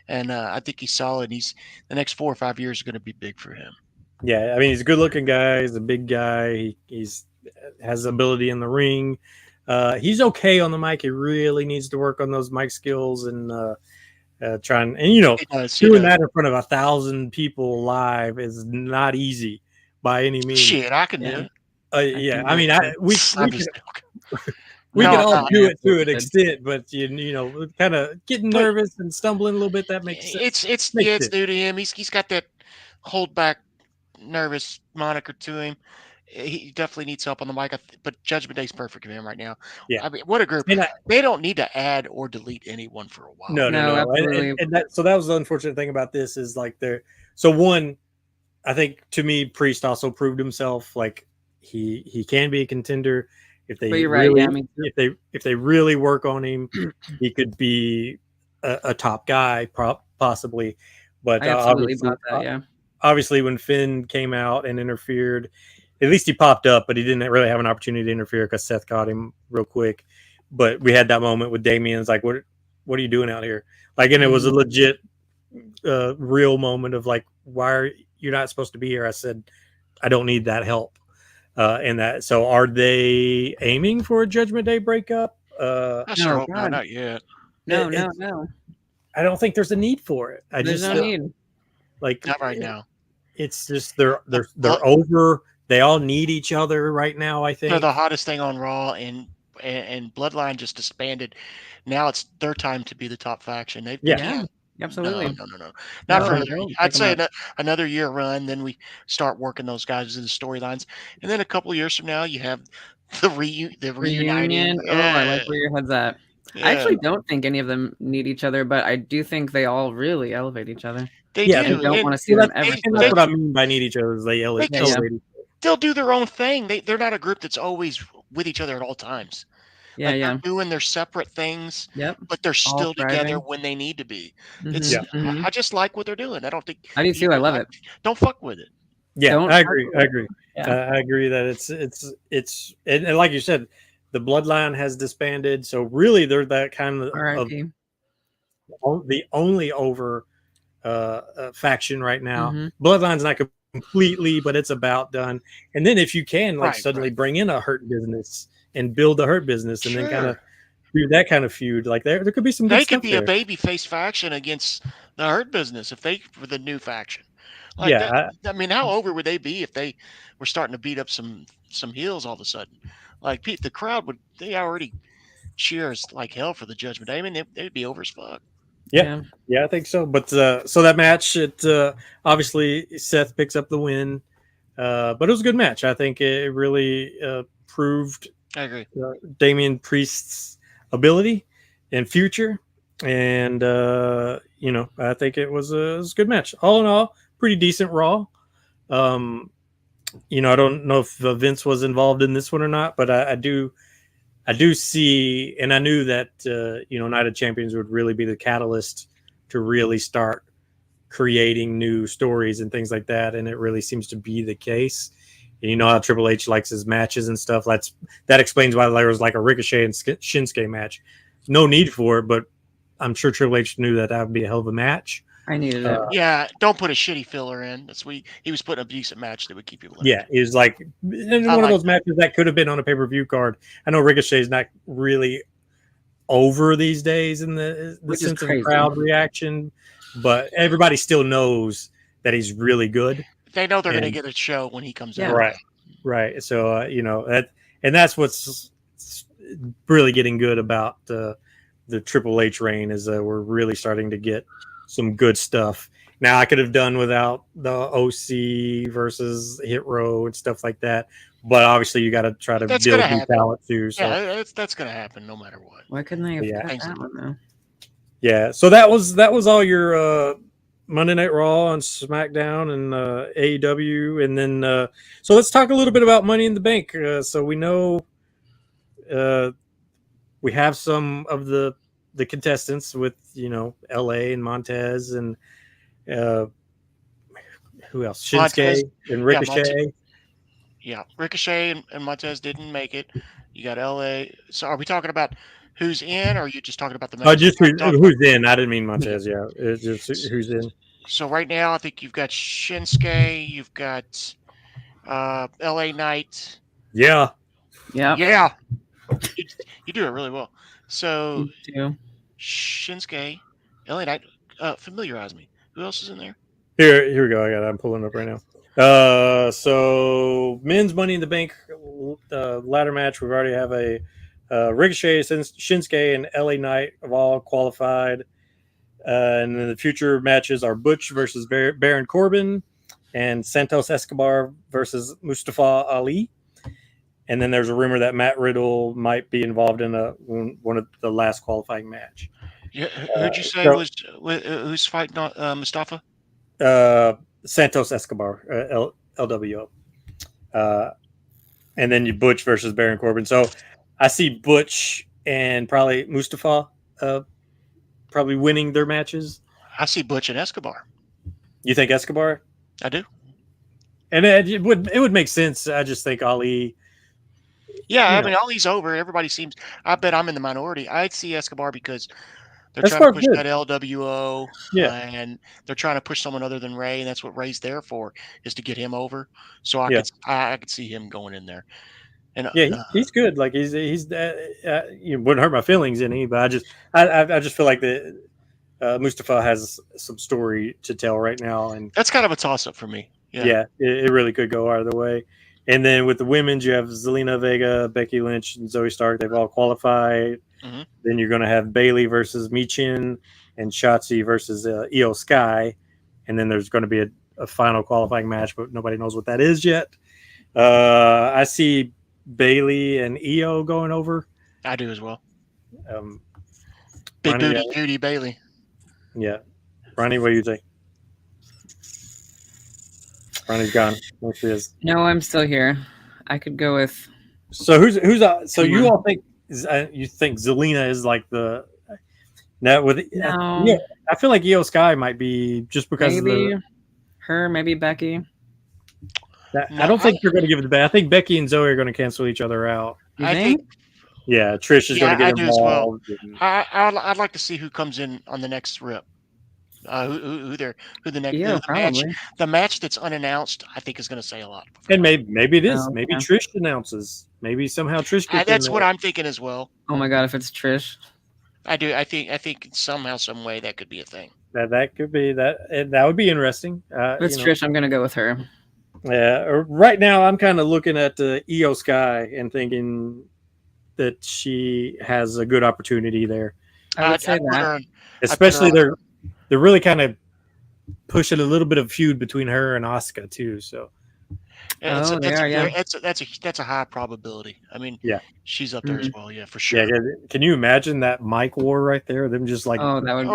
And I think he's solid. The next 4 or 5 years are going to be big for him. Yeah, I mean, he's a good-looking guy. He's a big guy. He's has ability in the ring. He's okay on the mic. He really needs to work on those mic skills and doing that in front of 1,000 people live is not easy by any means. Shit, I can do it. Yeah, I mean, we can all do it to an extent, but you know, kind of getting nervous and stumbling a little bit. That makes sense. It's new to him. He's got that hold back, nervous moniker to him. He definitely needs help on the mic, but Judgment Day's perfect for him right now. Yeah, I mean, what a group! They don't need to add or delete anyone for a while. No. And that was the unfortunate thing about this is like I think to me, Priest also proved himself. Like he can be a contender if they if they really work on him, he could be a top guy possibly. But I absolutely bought that. Yeah. Obviously, when Finn came out and interfered, at least he popped up, but he didn't really have an opportunity to interfere because Seth caught him real quick. But we had that moment with Damian's like, "What are you doing out here?" Like, and it was a legit, real moment of like, "Why are you not supposed to be here?" I said, "I don't need that help." So are they aiming for a Judgment Day breakup? No, not yet. No. I don't think there's a need for it. There's no need. Like not right now. It's just they're over. They all need each other right now. I think they're the hottest thing on Raw, and Bloodline just disbanded. Now it's their time to be the top faction. Absolutely. No. Not for. I'd say another year run. Then we start working those guys in the storylines, and then a couple of years from now, you have the reunion. Oh, I like where your head's at. Yeah. I actually don't think any of them need each other, but I do think they all really elevate each other. They do. I don't want to see them ever. That's what I mean by need each other. Is they elevate. They'll do their own thing. They're not a group that's always with each other at all times. They're doing their separate things. But they're still together when they need to be. I just like what they're doing. I don't think I do too. I love it. Don't fuck with it. Yeah, I agree. I agree that it's and like you said, the Bloodline has disbanded. So really, they're that kind of the only over faction right now. Bloodline's not completely, but it's about done. And then if you can suddenly bring in a Hurt Business and build a Hurt Business and then kind of do that kind of feud, like there could be some good stuff there. A baby face faction against the Hurt Business if they were the new faction. I mean, how over would they be if they were starting to beat up some heels all of a sudden? Like the crowd they already cheers like hell for the Judgment Day. I mean, they'd be over as fuck. Yeah, I think so. But so that match, it obviously Seth picks up the win, but it was a good match. I think it really proved I agree. Damian Priest's ability and future, and I think it was a good match. All in all, pretty decent Raw. I don't know if Vince was involved in this one or not, but I do see, and I knew that Night of Champions would really be the catalyst to really start creating new stories and things like that, and it really seems to be the case. And you know how Triple H likes his matches and stuff. That explains why there was like a Ricochet and Shinsuke match. No need for it, but I'm sure Triple H knew that would be a hell of a match. I needed it. Don't put a shitty filler in. He was putting a decent match that would keep people in. Yeah, it was like one of those matches that could have been on a pay-per-view card. I know Ricochet is not really over these days in the sense of crowd reaction, but everybody still knows that he's really good. They know they're going to get a show when he comes out. Right. So that's what's really getting good about the Triple H reign is that we're really starting to get some good stuff. Now I could have done without the OC versus Hit Row and stuff like that, but obviously you got to try to build new talent too. So. Yeah, that's going to happen no matter what. Why couldn't they have cut that one though? Yeah, so that was all your Monday Night Raw and SmackDown and AEW, and then so let's talk a little bit about Money in the Bank. So we know we have some of the contestants with LA and Montez and who else? Shinsuke and Ricochet. Yeah, Ricochet and Montez didn't make it. You got LA. So are we talking about who's in, or are you just talking about the match? Just who's in. I didn't mean Montez. Yeah, it's just who's in. So right now, I think you've got Shinsuke, you've got LA Knight. Yeah. You do it really well. So Shinsuke, LA Knight, familiarize me. Who else is in there? Here we go. I'm pulling up right now. So men's Money in the Bank ladder match. We already have a Ricochet, Shinsuke, and LA Knight have all qualified. And then the future matches are Butch versus Baron Corbin and Santos Escobar versus Mustafa Ali. And then there's a rumor that Matt Riddle might be involved in one of the last qualifying match. Yeah, who'd you say who's fighting Mustafa? Santos Escobar, LWO. And then you Butch versus Baron Corbin. So I see Butch and probably Mustafa probably winning their matches. I see Butch and Escobar. You think Escobar? I do. And it would make sense. I just think Ali. Yeah, I mean, Ali's over. Everybody seems. I bet I'm in the minority. I'd see Escobar because they're trying to push that LWO. And they're trying to push someone other than Ray, and that's what Ray's there for, is to get him over. So I could see him going in there. And he's good. Like he's you wouldn't hurt my feelings any, but I just feel like the Mustafa has some story to tell right now, and that's kind of a toss up for me. Yeah, it really could go either way. And then with the women's, you have Zelina Vega, Becky Lynch, and Zoe Stark. They've all qualified. Mm-hmm. Then you're going to have Bayley versus Michin and Shotzi versus Io Sky. And then there's going to be a final qualifying match, but nobody knows what that is yet. I see Bayley and Io going over. I do as well. Big booty Bayley. Yeah. Ronnie, what do you think? Ronnie's gone. There she is. No, I'm still here. I could go with. So who's so you all think you think Zelina is like the no with no. Yeah, I feel like Io Sky might be just because maybe of her, maybe Becky. I don't think they're going to give it to Becky. I think Becky and Zoe are going to cancel each other out. You think? Yeah, Trish is going to get involved. I'd like to see who comes in on the next rip. The match that's unannounced, I think, is going to say a lot. And maybe it is. Maybe Trish announces. Maybe somehow Trish gets that's what I'm thinking as well. Oh my god, if it's Trish, I do. I think somehow, some way that could be a thing. That could be that. That would be interesting. If it's Trish, I'm going to go with her. Yeah. Right now, I'm kind of looking at Io Sky and thinking that she has a good opportunity there. I would say that, especially they're really kind of pushing a little bit of feud between her and Asuka too. So that's a high probability. I mean, she's up there as well. Yeah, for sure. Yeah, can you imagine that mic war right there? Them just like that would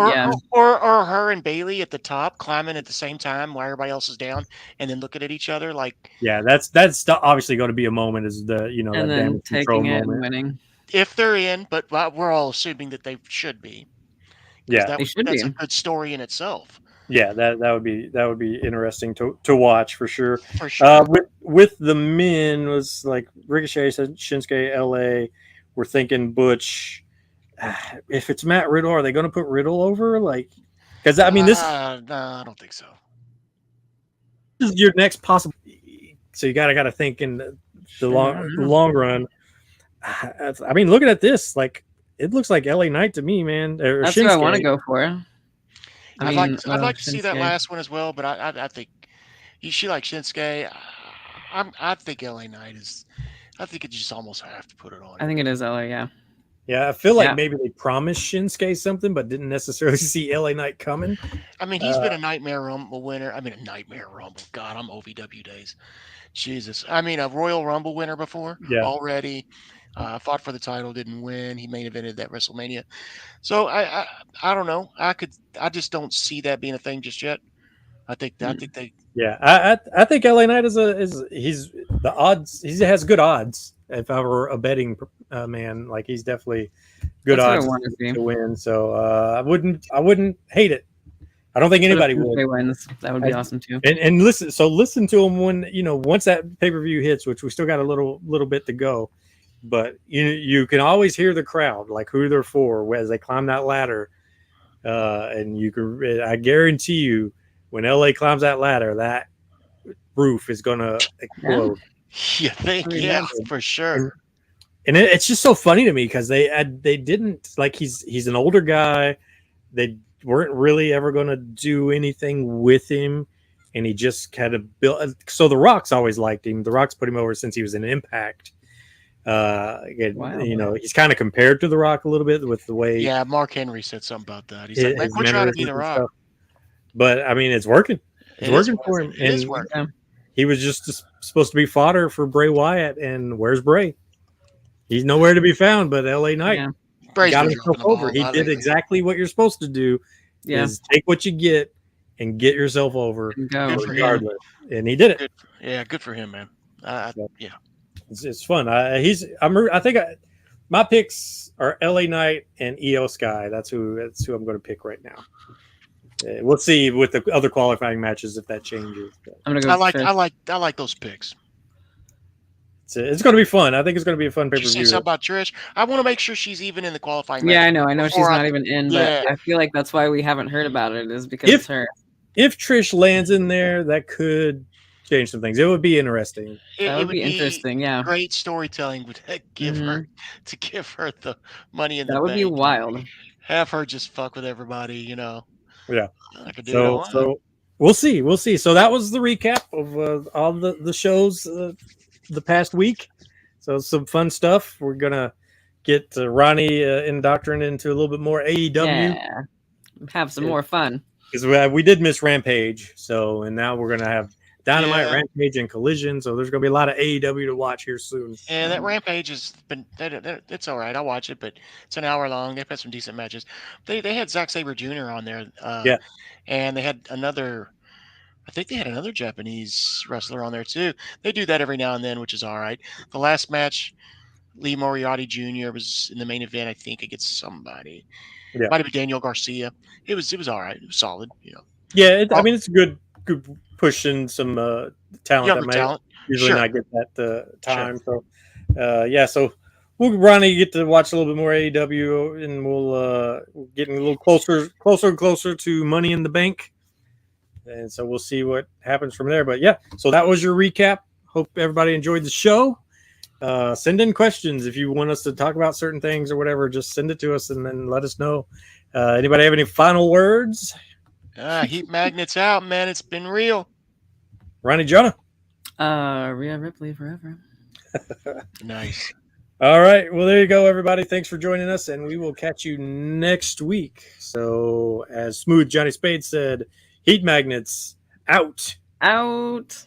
or her and Bayley at the top climbing at the same time while everybody else is down, and then looking at each other like. Yeah, that's obviously going to be a moment. Is the and that then taking it and winning if they're in, but we're all assuming that they should be. Yeah, that's a good story in itself. Yeah, that would be interesting to watch for sure. For sure. With the men was like Ricochet, Shinsuke, LA. We're thinking Butch. If it's Matt Riddle, are they going to put Riddle over? Like, because I mean, this. No, I don't think so. This is your next possible. So you got to think in the long run. I mean, looking at this, like it looks like LA Knight to me, man. Or That's Shinsuke. what I want to go for. I'd like to see that last one as well, but I think she likes Shinsuke. I think LA Knight is. I think it just almost have to put it on. I think it is LA, yeah. Yeah, I feel like maybe they promised Shinsuke something, but didn't necessarily see LA Knight coming. I mean, he's been a Nightmare Rumble winner. I mean, a Nightmare Rumble. God, I'm OVW days. Jesus. I mean, a Royal Rumble winner before already. Fought for the title, didn't win. He main evented that WrestleMania. So I don't know. I just don't see that being a thing just yet. I think they. Yeah, I think LA Knight he's the odds. He has good odds. If I were a betting man, like he's definitely good odds to win. So I wouldn't hate it. I don't think anybody would. Wins. That would be awesome too. And listen to him when once that pay-per-view hits, which we still got a little bit to go. But you can always hear the crowd, like who they're for as they climb that ladder, and I guarantee you, when LA climbs that ladder, that roof is gonna explode. You think? Yeah, for sure. And it's just so funny to me because they didn't like he's an older guy. They weren't really ever gonna do anything with him, and he just kind of built. So the Rock's always liked him. The Rock's put him over since he was in Impact. He's kind of compared to The Rock a little bit with the way. Yeah, Mark Henry said something about that. He's like, "Quit trying to be The Rock." Stuff. But I mean, it's working. It's working for him. It is working. He was just supposed to be fodder for Bray Wyatt, and where's Bray? He's nowhere to be found. But LA Knight got himself over. He did exactly what you're supposed to do: is take what you get and get yourself over, regardless. And he did it. Good for him, man. It's fun. I think my picks are LA Knight and Io Sky. That's who I'm going to pick right now. We'll see with the other qualifying matches if that changes. I'm gonna go. I like those picks. It's going to be fun. I think it's going to be a fun pay-per-view. Did you say something about Trish? I want to make sure she's even in the qualifying match. Yeah, I know she's not even in, but I feel like that's why we haven't heard about it, is because it's her. If Trish lands in there, that could change some things. It would be interesting. That would be interesting. Yeah, great storytelling would give her the money in the bank. That would be wild. Have her just fuck with everybody, Yeah. So we'll see. So that was the recap of all the shows the past week. So some fun stuff. We're gonna get Roni indoctrinated into a little bit more AEW. Yeah. Have some more fun. Because we did miss Rampage. And now we're gonna have Dynamite, Rampage, and Collision. So there's gonna be a lot of AEW to watch here soon. Yeah, that Rampage has been it's all right. I'll watch it, but it's an hour long. They've had some decent matches. They had Zack Sabre Jr. on there. And they had another. I think they had another Japanese wrestler on there too. They do that every now and then, which is all right. The last match, Lee Moriarty Jr. was in the main event, I think, against somebody. Yeah. Might have been Daniel Garcia. It was all right. It was solid, Yeah, I mean, it's a good pushing some talent that might usually not get that time. Sure. So we'll Ronnie get to watch a little bit more AEW, and we'll getting a little closer and closer to Money in the Bank. And so we'll see what happens from there. But so that was your recap. Hope everybody enjoyed the show. Send in questions if you want us to talk about certain things or whatever. Just send it to us and then let us know. Anybody have any final words? Heat magnets out, man. It's been real. Ronnie Jonah. Rhea Ripley forever. Nice. All right. Well, there you go, everybody. Thanks for joining us, and we will catch you next week. So, as Smooth Johnny Spade said, Heat magnets out. Out.